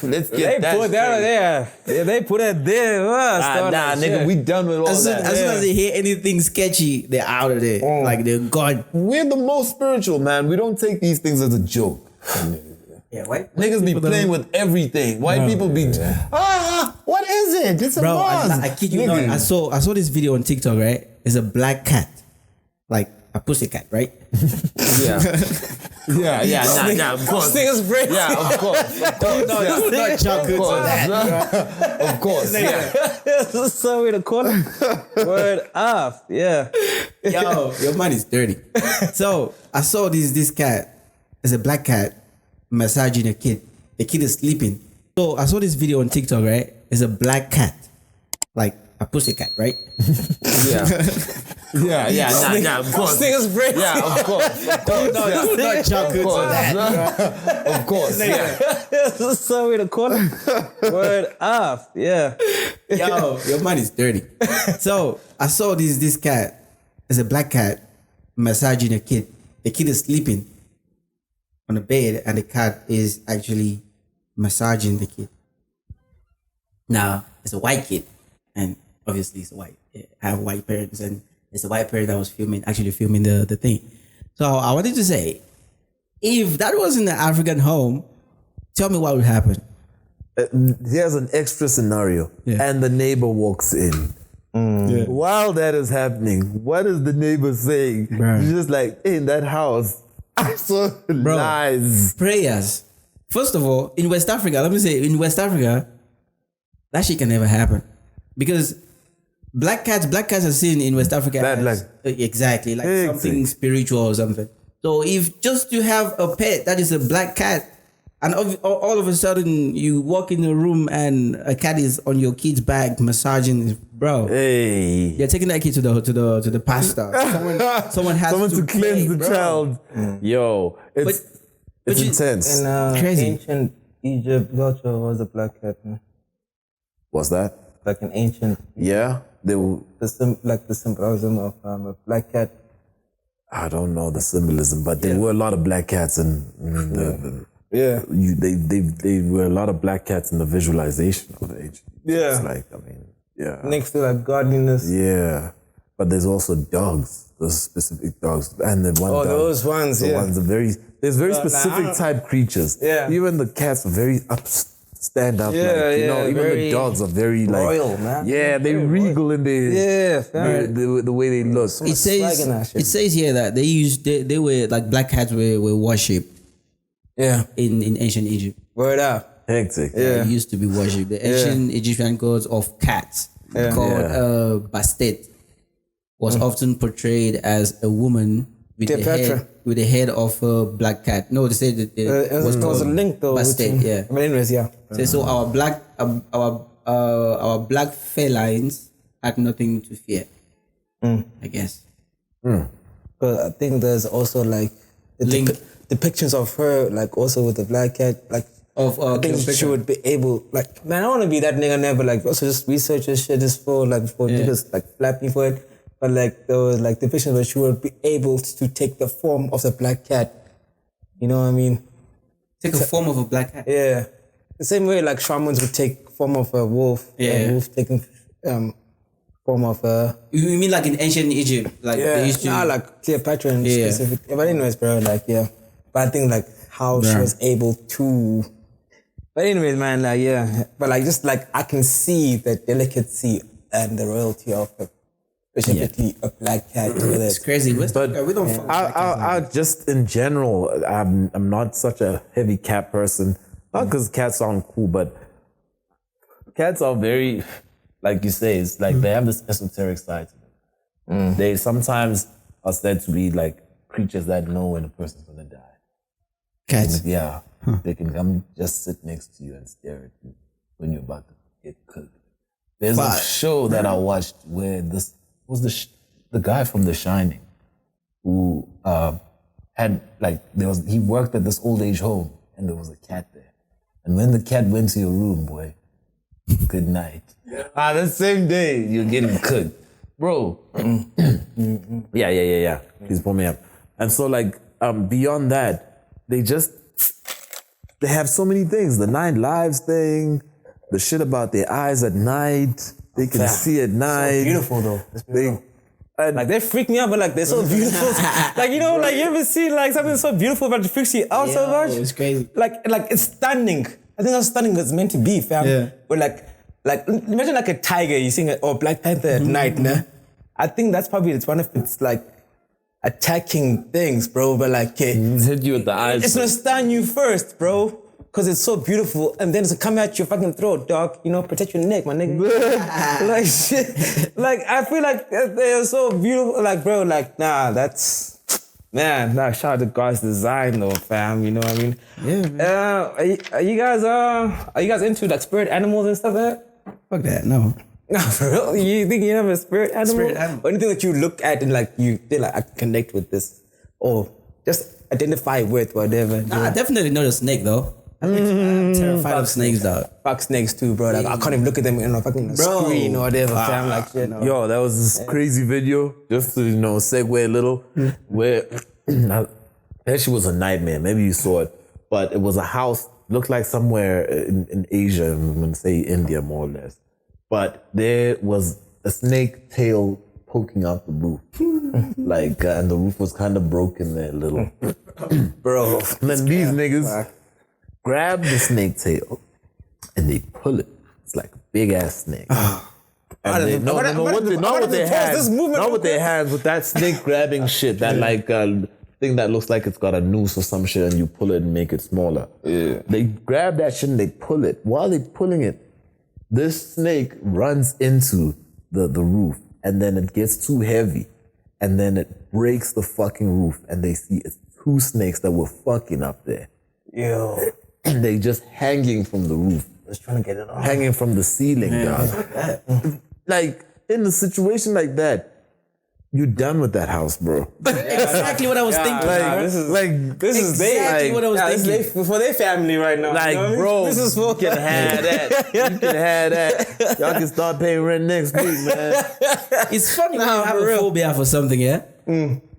Let's get that put that there. Yeah, they put it there. Nigga, we done with all that. As soon as they hear anything sketchy, they're out of there. Like they're gone. We're the most spiritual, man. We don't take these things as a joke. Yeah, white niggas be playing with everything. White people be, what is it? It's a Mars. I kid you not. I saw this video on TikTok, right? It's a black cat, like a pussy cat, right? Nah, of course. Niggas break. Yeah, of course. No, it's not chocolate for that. Of course, That's so way to call it. Word up, yeah. Yo, your money's dirty. So I saw this cat. It's a black cat massaging a kid. The kid is sleeping. So I saw this video on TikTok, right? It's a black cat, like a pussy cat, right? Nah, of course. Niggas break. Yeah, of course. No, it's not chocolate for that. Of course, That's so way to call it. Word up, yeah. Yo, your money's dirty. So I saw this cat. It's a black cat massaging a kid. The kid is sleeping on the bed and the cat is actually massaging the kid. Now, it's a white kid and obviously it's a white. I have white parents and it's a white parent that was actually filming the thing. So I wanted to say, if that was in an African home, tell me what would happen. Here's an extra scenario and the neighbor walks in. While that is happening, what is the neighbor saying? He's just like, in that house, I saw lies. Prayers. First of all, in West Africa, let me say, in West Africa, that shit can never happen. Because black cats are seen in West Africa exactly, like something spiritual or something. So if just you have a pet that is a black cat, and all of a sudden you walk in the room and a cat is on your kid's back massaging, bro. Hey, you're taking that kid to the pastor. Someone has to cleanse the child. Yo, it's intense. In crazy. Ancient Egypt, culture was a black cat. Man. What's that? Like an ancient. Yeah, they were the symbolism of a black cat. I don't know the symbolism, but there were a lot of black cats and they were a lot of black cats in the visualization of the age. Yeah, it's like next to like godliness. Yeah, but there's also dogs. Those specific dogs, and the one. Oh, those ones. Ones are there's very specific type creatures. Yeah, even the cats are very stand up. Even the dogs are very royal, man. Yeah, they regal in the way they look. It says here that they were like black cats were worshipped. Yeah, in ancient Egypt. Word up. Hectic. Yeah, it used to be worshipped. The ancient Egyptian gods of cats. called Bastet was often portrayed as a woman with the head of a black cat. No, they said that it was a link though. Bastet, yeah. But anyways, yeah. So our black felines had nothing to fear. I guess. But I think there's also like depictions of her, like also with the black cat, like I think she would be able, like, man, I want to be that nigga never, like, also just research this shit just for niggas like flap me for it. But like there was like depictions where she would be able to take the form of the black cat. You know what I mean? Take the form of a black cat. Yeah, the same way like shamans would take form of a wolf. Yeah, wolf taking form of a. You mean like in ancient Egypt, like they used to? Nah, like Cleopatra and specific. Yeah, but anyways, bro, like yeah. But I think like how she was able to. But anyways, man, like yeah. But like just like I can see the delicacy and the royalty of it. Specifically a black cat. It's crazy. But we don't. I just in general, I'm not such a heavy cat person. Not because cats aren't cool, but cats are very, like you say, it's like they have this esoteric side to them. They sometimes are said to be like creatures that know when a person's gonna die. Cats. Yeah. They can come just sit next to you and stare at you when you're about to get cooked. There's a show that I watched where this was the guy from The Shining who had like he worked at this old age home and there was a cat there. And when the cat went to your room, boy, good night. The same day you're getting cooked. Bro. Yeah. Please pull me up. And so like beyond that, they have so many things. The 9 lives thing, the shit about their eyes at night. They can see at night. So beautiful though. Like they freak me out, but like they're so beautiful. Like you know, like you ever see like something so beautiful but it freaks you out so much? It's crazy. Like it's stunning. I think how stunning it's meant to be, fam. Yeah. But like imagine like a tiger you seeing or Black Panther at night, nah? I think that's probably one of its like attacking things, bro. But like it's hit you with the eyes. It's gonna stun you first, bro. Cause it's so beautiful, and then it's gonna come at your fucking throat, dog. You know, protect your neck, my nigga. Like shit. Like I feel like they're so beautiful. Like, bro, like nah, that's man. Nah, shout out to God's design, though, fam. You know what I mean? Yeah. Man. Are you guys into like spirit animals and stuff like that? Fuck that, no. No, for real? You think you have a spirit animal? Spirit animal. Or anything that you look at and like you feel like I connect with this, or just identify with whatever. Nah, I definitely know the snake though. I'm terrified of snakes, dog. Fuck snakes too, bro. Like I can't even look at them in a fucking screen or whatever. Fam, like shit. Yo, that was this crazy video. Just to segue a little, where that shit was a nightmare. Maybe you saw it, but it was a house. Looked like somewhere in Asia. I'm gonna say India, more or less. But there was a snake tail poking out the roof, like, and the roof was kind of broken there a little, bro. And then these niggas grab the snake tail and they pull it. It's like a big ass snake. And they, not with their hands, with that snake grabbing shit, that like thing that looks like it's got a noose or some shit, and you pull it and make it smaller. Yeah. They grab that shit and they pull it. While they're pulling it, this snake runs into the roof, and then it gets too heavy, and then it breaks the fucking roof, and they see it's 2 snakes that were fucking up there. Yo. And they just hanging from the roof. Just trying to get it off. Hanging from the ceiling, dog. Like, in a situation like that, you're done with that house, bro. Exactly what I was thinking. This is exactly what I was thinking. For their family right now. Like, you know bro, this is for you can have that. You can have that. Y'all can start paying rent next week, man. It's funny when you have a phobia for something, yeah?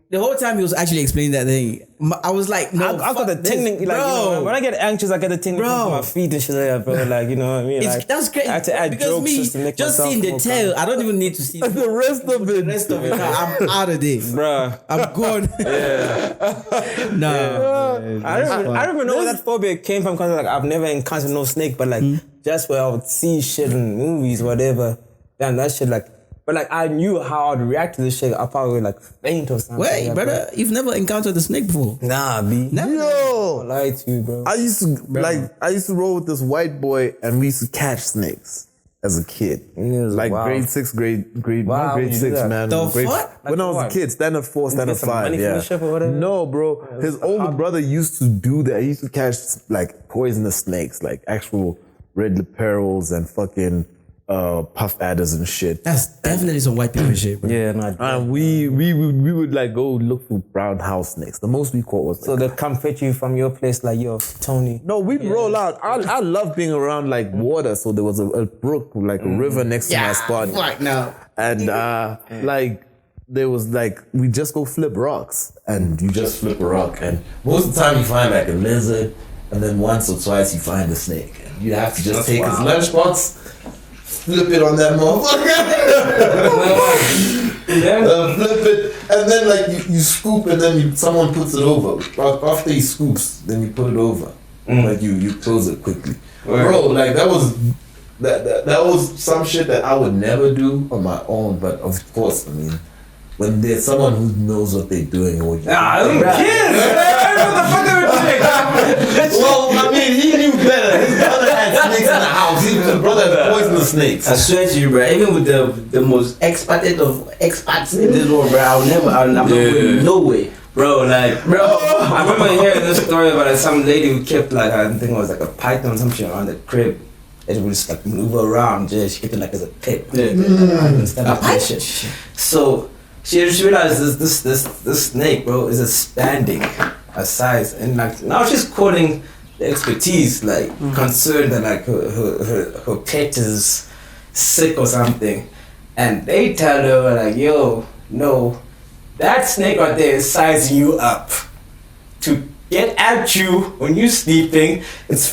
The whole time he was actually explaining that thing, I was like, no, I got the tingling, like, bro. You know, when I get anxious, I get the tingling from my feet and shit like that, bro. Like, you know what I mean? Like, that's great. I had to add because jokes me, just seeing the tail, I don't even need to see the rest of it. The rest of it, I'm out of this, bro. I'm gone. I don't even know where that phobia came from, because like I've never encountered no snake, but like just where I would see shit in movies, whatever. Damn, that shit like. But like I knew how I'd react to this shit. I probably would like faint or something. Wait, brother, you've never encountered a snake before? Nah, B. Never. Yo, I lied to you, bro. I used to roll with this white boy, and we used to catch snakes. as a kid. Like grade 6, not grade 6, man. The Grade, fuck? when I was a kid, standard 4, standard 5, yeah. No, bro. His older brother used to do that. He used to catch like poisonous snakes, like actual red lip pearls and fucking puff adders and shit. That's definitely some white people shit, bro. Yeah, no. And we would like go look for brown house snakes. The most we caught was So they'll come fetch you from your place, like, yo, Tony. no, we'd roll out. I love being around like water. So there was a brook, like a river next to my spot. Right now. And like there was like we just go flip rocks, and you just flip a rock, and most of the time you find like a lizard, and then once or twice you find a snake, and you have to just take his lunchbox, flip it on that motherfucker, flip it, and then like you scoop, and then someone puts it over. After he scoops, then you put it over, like you close it quickly, bro. Like that was. That was some shit that I would never do on my own, but of course, I mean, when there's someone who knows what they're doing, or Kids! What the fuck are we doing? well, I mean, he knew better. His brother had snakes in the house. His brother had poisonous snakes. I swear to you, bro. Even with the most experted of experts in this world, bro, I'm not going no way. Bro, I remember hearing this story about some lady who kept like, I think it was like a python or some shit around the crib. It would just like move around, just keep it like as a pet. So she realized this snake, bro, is expanding her size, and like now she's calling the expertise, like concerned that like her pet is sick or something, and they tell her like, yo, no, that snake right there is sizing you up to get at you when you're sleeping. It's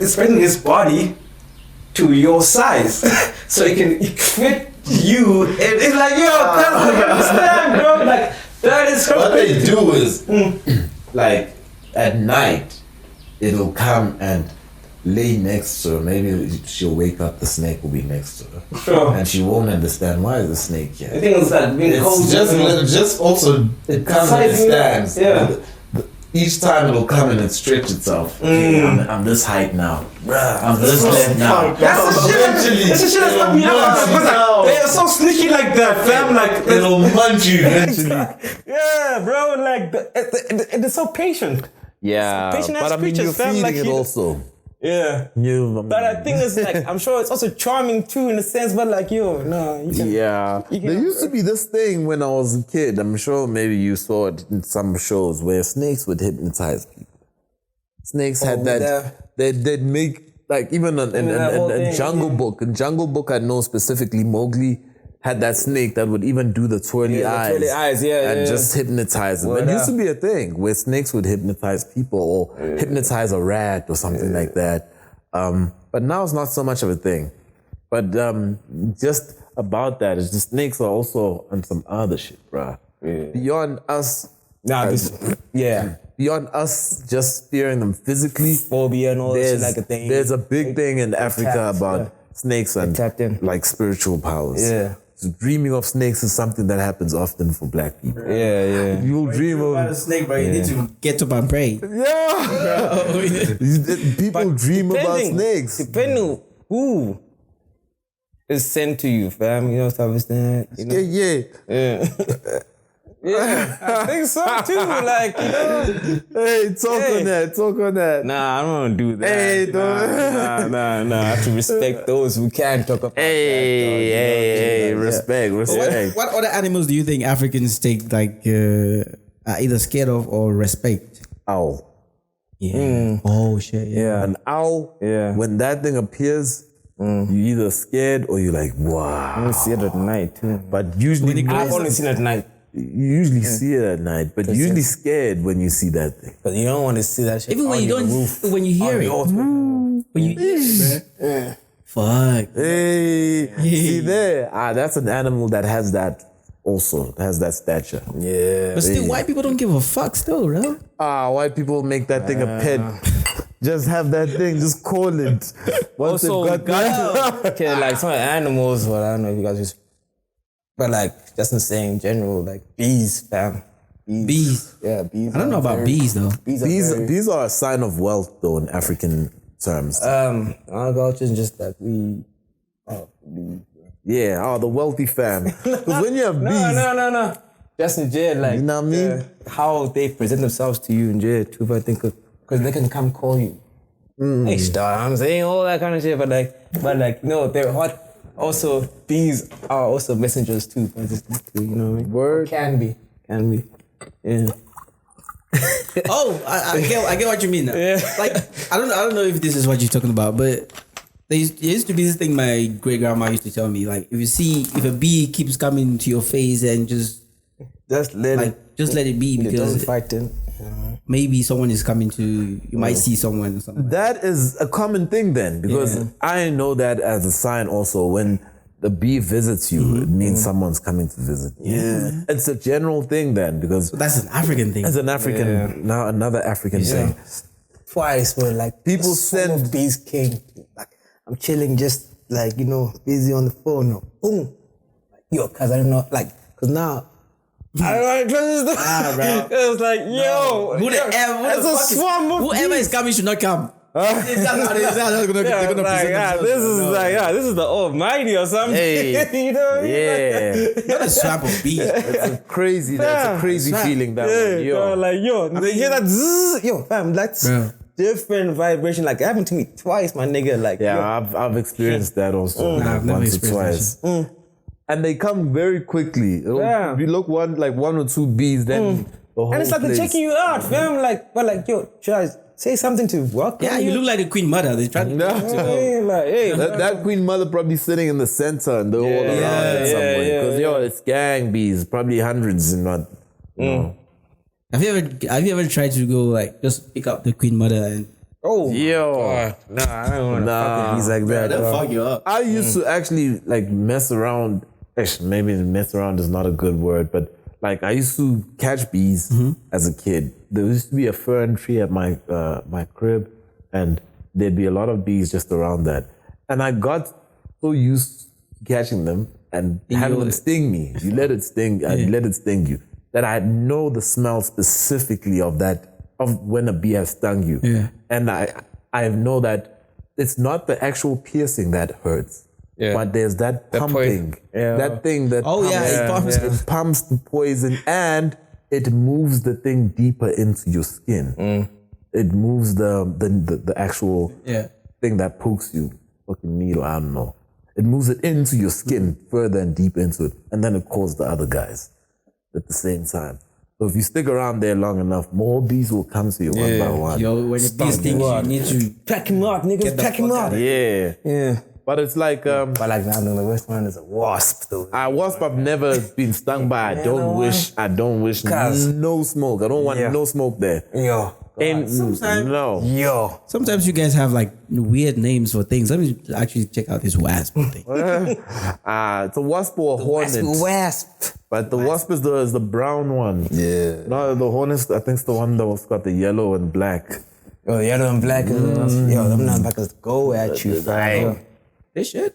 spreading his body to your size, so it can fit you. It's like, yo, that's what you understand, bro. Like that is what they do is, like at night, it'll come and lay next to her. Maybe she'll wake up, the snake will be next to her, and she won't understand why is the snake here. I think it's like being cold. Just also it comes and it stands. Yeah. Each time it'll come and it stretch itself. Okay, I'm this height now. I'm this length now. That's the shit that's fucking me up. They are so sneaky like that, fam. Like it'll munch you eventually. Yeah, bro. Like they're so patient. Yeah, patient but I mean, you're feeding like it also. Yeah. But I think it's like, I'm sure it's also charming too in a sense, but like, yo, no. There used to be this thing when I was a kid. I'm sure maybe you saw it in some shows where snakes would hypnotize people. Snakes had that, they'd make, like even in Jungle Book. In Jungle Book, I know specifically Mowgli had that snake that would even do the twirly eyes. Twirly eyes, and just hypnotize them. It used to be a thing where snakes would hypnotize people or hypnotize a rat or something like that. But now it's not so much of a thing. But just about that, it's just snakes are also on some other shit, bruh. Yeah. Beyond us. Beyond us just fearing them physically. Phobia and all that shit like a thing. There's a big thing in Africa about snakes and like spiritual powers. Yeah. So dreaming of snakes is something that happens often for black people. Yeah. You'll dream of a snake, bro. You need to get up and pray. Yeah. People dream about snakes. Depending who is sent to you, fam. You know what I'm saying? Yeah, I think so too. Like, you know. Hey, talk on that. Nah, I don't want to do that. Hey, nah. I have to respect those who can talk about that. Respect. What other animals do you think Africans take like are either scared of or respect? Owl. Yeah. Oh shit. Yeah. An owl. Yeah. When that thing appears, you either scared or you're like, wow. I see it at night too. But usually, I've only seen it at night. You usually see it at night, but you're usually scared when you see that thing. But you don't want to see that shit. Even when you don't, when you hear it. When you hear it, bro. Fuck. Hey. See there? That's an animal that has that also, has that stature. Yeah. But still, white people don't give a fuck still, bro. White people make that thing a pet. Just have that thing, just call it. Once also, it got that. Okay, like some animals, well, I don't know if you guys just, but like, just in saying general, like bees, fam. Bees. Yeah, bees. I don't know about bees though. Bees are a sign of wealth though in African terms. Our culture is just that we Yeah, the wealthy fam. Because when you have bees... No. Just in jail, like... You know what I mean? How they present themselves to you in jail, too, I think, because they can come call you. Hey, stop, I'm saying all that kind of shit, but no, they're hot. Also, bees are also messengers, too. You know what I mean? Word. Can be. Yeah. I get what you mean now. Yeah. Like, I don't know if this is what you're talking about, but... There used to be this thing my great grandma used to tell me, like if a bee keeps coming to your face and just let it be because don't fight them. Maybe someone is coming to you might see someone or something. That is a common thing then, because I know that as a sign also when the bee visits you, it means someone's coming to visit you. Yeah. It's a general thing then because that's an African thing. It's an African now another African thing. Twice where like people send bees came like I'm chilling just like, busy on the phone. No. Boom. Yo, cause I don't know, like, cause now I don't want to trust this. Bro. It's like, yo. Whoever is coming should not come. This is the Almighty or something. Hey, you know what I mean? Yeah. Not a swamp of bees. That's a crazy feeling that one. Yo. They hear that zzz. Yo, fam, that's different vibration. Like, it happened to me twice, my nigga. Like, I've experienced that also. Once or twice. And they come very quickly. If you look one or two bees, then the whole and it's like they're checking you out, fam. But yo, should I say something to welcome you look like the Queen Mother. They try to that Queen Mother probably sitting in the center and they're all around it somewhere. Because it's gang bees, probably hundreds and not. Have you ever tried to go like just pick up the Queen Mother and I don't want to fuck with bees like that. They'll fuck you up. I used to actually like mess around. Actually, maybe mess around is not a good word, but like I used to catch bees as a kid. There used to be a fern tree at my crib, and there'd be a lot of bees just around that. And I got so used to catching them and having them sting me. You let it sting. I let it sting you. That I know the smell specifically of when a bee has stung you. Yeah. And I know that it's not the actual piercing that hurts. Yeah. But there's that pumping, that thing that it pumps the poison and it moves the thing deeper into your skin. It moves the actual thing that pokes you, fucking needle, I don't know. It moves it into your skin further and deep into it, and then it calls the other guys at the same time. So if you stick around there long enough, more bees will come to you one by one. Yo, when the bees sting you need to pack him up, niggas, pack him up. Yeah. But it's like but like now the worst one is a wasp though. Wasp I've never been stung by. I don't wish no smoke. I don't want no smoke there. Sometimes you guys have like weird names for things. Let me actually check out this wasp thing. It's a wasp or a hornet. Wasp. But the wasp is the brown one. Yeah. No, the hornet I think it's the one that's got the yellow and black. Oh, yellow and black. Yo, them motherfuckers go at you. They should.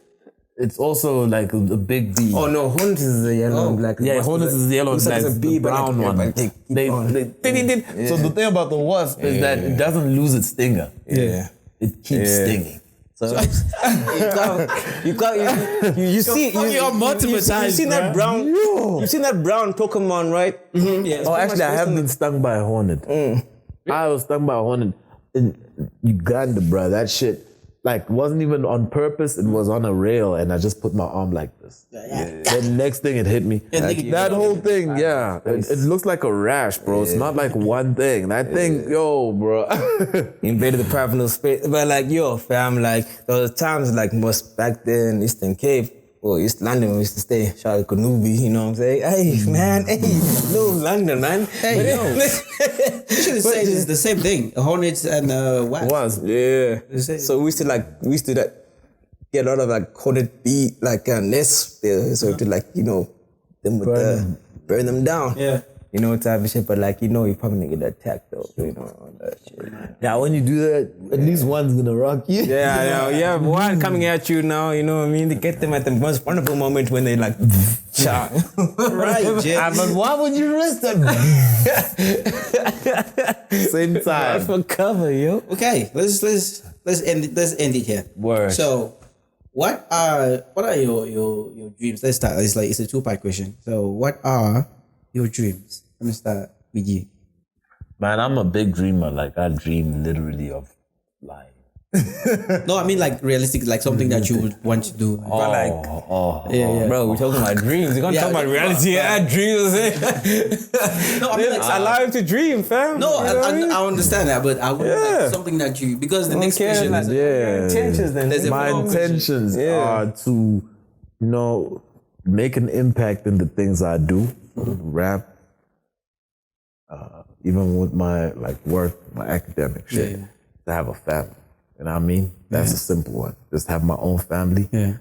It's also like a big bee. Oh no, hornet is the yellow and black. Yeah, hornet is the yellow and black. It's the brown one. So the thing about the wasp is that it doesn't lose its stinger. Yeah. It keeps stinging. So you seen that brown? You've seen that brown Pokemon, right? Yeah. Actually, I have been stung by a hornet. I was stung by a hornet in Uganda, bro. That shit. Like, wasn't even on purpose. It was on a rail, and I just put my arm like this. Then next thing, it hit me. That whole thing, it looks like a rash, bro. It's not like one thing. That thing, yo, bro. Invaded the private space. But like, yo, fam, like, there was times, like, most back there in Eastern Cape, or East London, we used to stay, shout out to Kanubi, you know what I'm saying? Hey, man, no London, man. Hey, yo. You should say it's the same thing. Hornets and wasps. Yeah. So we used to get a lot of like hornet bee, like nests there. So to like, them would burn them down. Yeah. Type of shit. But like, you're probably gonna get attacked though. On that shit. Yeah, when you do that, at least one's gonna rock you. Yeah. One coming at you now, you know what I mean? They get them at the most wonderful moment when they like, shot. Right, Jim. But why would you risk them? Same time. For cover, yo. Okay, let's end it here. Word. So, What are your dreams? Let's start. It's a 2-part question. So what are your dreams? Let me start with you. Man, I'm a big dreamer. Like, I dream literally of flying. No, I mean like realistic, like something that you would want to do. Yeah. Bro, we're talking about dreams. We're gonna talk about reality. Dreams. No, I mean like, allow him to dream, fam. no, You know what I mean? I understand that, but I would like something that you, because the next question is Yeah. Intentions then. There's a My follow-up question. intentions are to, make an impact in the things I do. Rap, even with my work, my academic shit. To have a family. You know what I mean? That's a simple one. Just have my own family. Yeah.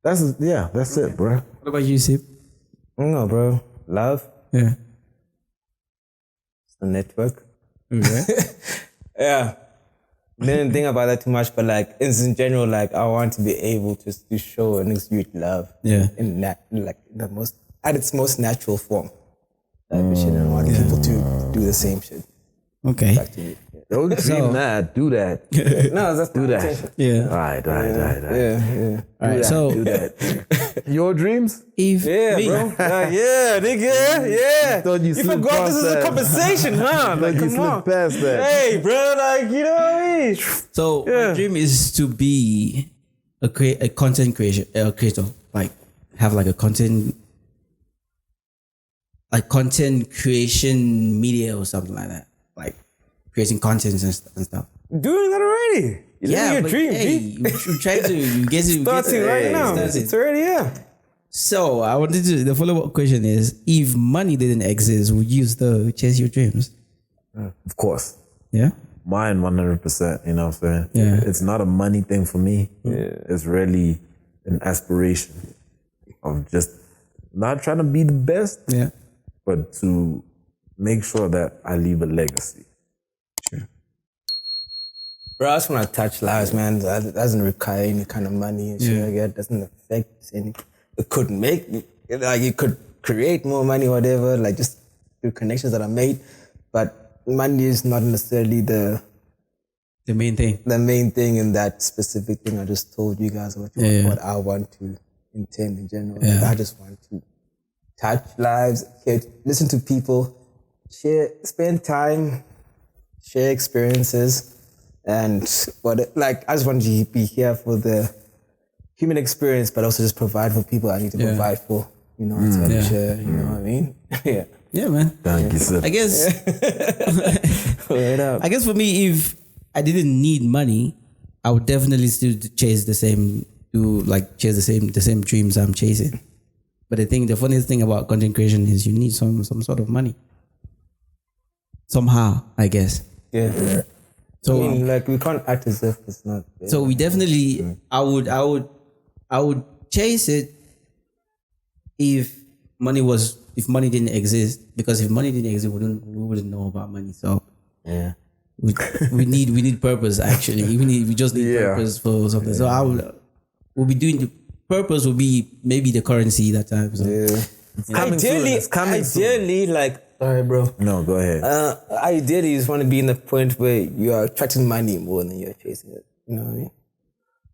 That's it, bro. What about you, Sip? I don't know, bro. Love. Yeah. It's the network. Okay. Yeah. Didn't think about that too much, but like in general, like I want to be able to show and exude love. Yeah. In at its most natural form. Type of shit, and I want people to do the same shit. Okay. Back to me. Don't dream that. Do that. No, that's Do that. intention. Yeah. Right. Yeah. All right. So Do that. Your dreams? if Yeah, me, bro. Yeah, nigga. Yeah. Thought you slipped forgot past this is a that. conversation, huh? Like, You come slipped on. past that. Hey, bro, like, you know what I mean? So my dream is to be a content creator, like have like a content creation media or something like that, like creating content and stuff. Doing that already. You're living your but dream, hey, B. you try to you get to Starting right now. It's already, So I wanted to. The follow-up question is: if money didn't exist, would you still chase your dreams? Of course. Yeah. Mine 100%, you know what I'm saying? Yeah. It's not a money thing for me. It's really an aspiration of just not trying to be the best, Yeah. but to make sure that I leave a legacy. Bro, I just want to touch lives, man. That doesn't require any kind of money and shit like that. Doesn't affect any. It could make, like, you could create more money or whatever, like just through connections that are made. But money is not necessarily the main thing. The main thing in that specific thing I just told you guys what I want to intend in general. Yeah. Like, I just want to touch lives, listen to people, spend time, share experiences. And I just want to be here for the human experience, but also just provide for people I need to provide for. You know, share, you know what I mean? Yeah. Yeah, man. Thank you, sir. I guess. I guess for me, if I didn't need money, I would definitely still chase the same dreams I'm chasing. But the funniest thing about content creation is you need some sort of money. Somehow, I guess. Yeah. So I mean, like, we can't act as if it's not there. So we definitely, I would chase it if money didn't exist. Because if money didn't exist, we wouldn't know about money. So yeah, we need purpose. Actually, we just need purpose for something. So we'll be doing the purpose will be maybe the currency that time. So. Ideally, like, sorry, bro. No, go ahead. Ideally, you just want to be in the point where you are attracting money more than you're chasing it. You know what I mean?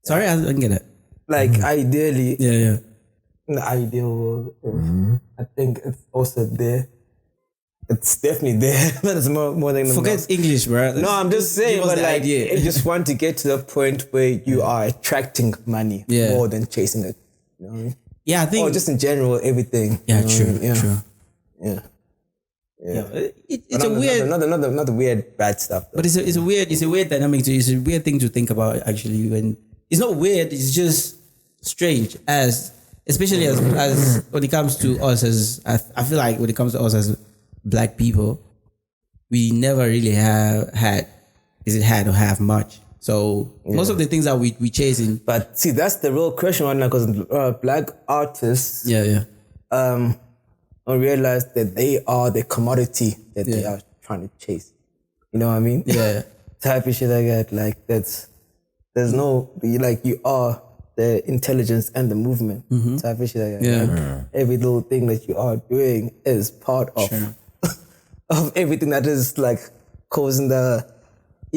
Sorry, I didn't get it. Like, ideally, Yeah. in the ideal world, I think it's also there. It's definitely there. But it's more than Forget English, bro. No, I'm just saying, but like, idea. you just want to get to the point where you are attracting money more than chasing it. You know what I mean? Yeah, I think. Or just in general, everything. Yeah, you know true, what I mean? true. Yeah. It's a weird, not the weird bad stuff. Though. but it's a weird dynamic. It's a weird thing to think about actually. When it's not weird, it's just strange. Especially as when it comes to us as I feel like when it comes to us as Black people, we never really had or have much. So most of the things that we chasing. But see, that's the real question right now, because Black artists, don't realize that they are the commodity that they are trying to chase. You know what I mean? Yeah. Type of shit like that. Like, there's no, like, you are the intelligence and the movement. Type of shit like that. Yeah. Like, every little thing that you are doing is part of of everything that is like causing the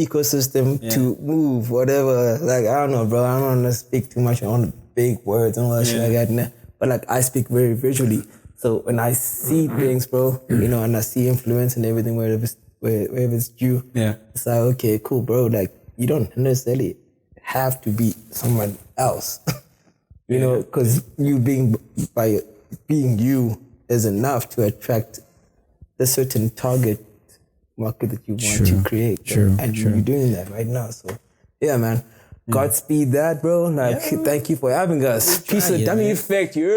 ecosystem to move, whatever. Like, I don't know, bro. I don't want to speak too much on big words and all that shit like that. But like, I speak very visually. So when I see things, bro, you know, and I see influence and everything, wherever it's due, it's like, okay, cool, bro. Like, you don't necessarily have to be someone else, you know, because you being you is enough to attract the certain target market that you want to create. And you're doing that right now. So, yeah, man. Godspeed that, bro. Like, thank you for having us. Piece of dummy effect, you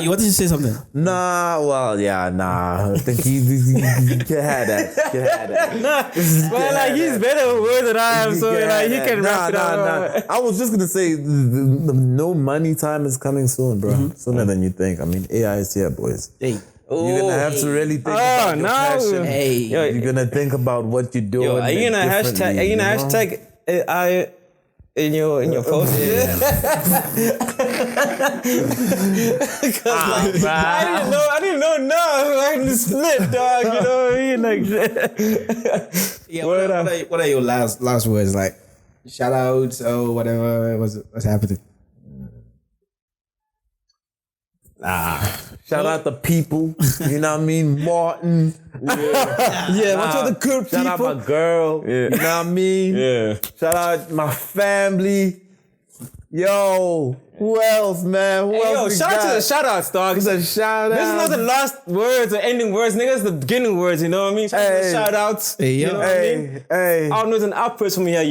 you wanted to say something? Nah. I think you can have that. Well, like, he's better with words than I am, so like, he can wrap it up. I was just gonna say, the no money time is coming soon, bro. Sooner than you think. I mean, AI is here, boys. Hey. You're gonna have to really think about your passion. You're gonna think about what you're doing. Are you gonna hashtag AI in your post? I didn't know no. I can split, dog. You know what I mean? Like, what are your last words? Like, shout outs or whatever. What's happening? Shout out the people, you know what I mean? Martin. what's all the good people? Shout out my girl, you know what I mean? Shout out my family. Yo, who else, man? Who else? Shout out to the shout outs, dog. It's a shout out. This is not the last words or ending words, nigga. It's the beginning words, you know what I mean? Shout outs. Hey, you know what I mean? Hey. I don't know, it's an outburst from here,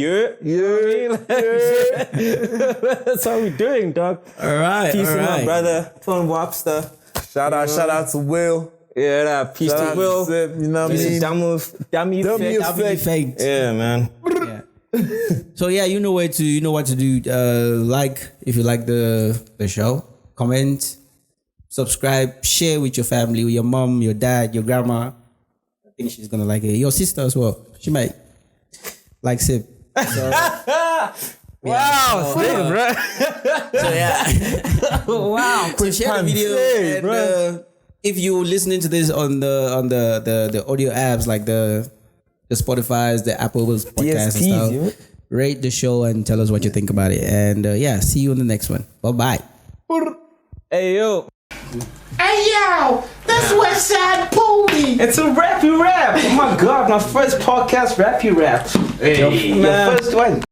That's how we doing, dog. All right. Peace to my brother, Tone Wobster. Shout out to Will. Yeah, peace to Will. You know what I mean? Dummy effect. Yeah, man. Yeah. So yeah, you know what to do. Like if you like the show, comment, subscribe, share with your family, with your mom, your dad, your grandma. I think she's gonna like it. Your sister as well. She might like Sip. So, wow, bro. So yeah. Wow. So share the video and if you're listening to this on the audio apps like the Spotify's, the Apple Podcasts and stuff, rate the show and tell us what you think about it. And see you on the next one. Bye. Hey yo. Hey yo, that's Westside Pony. It's a rap. Oh my god, my first podcast rap. Hey, your first one.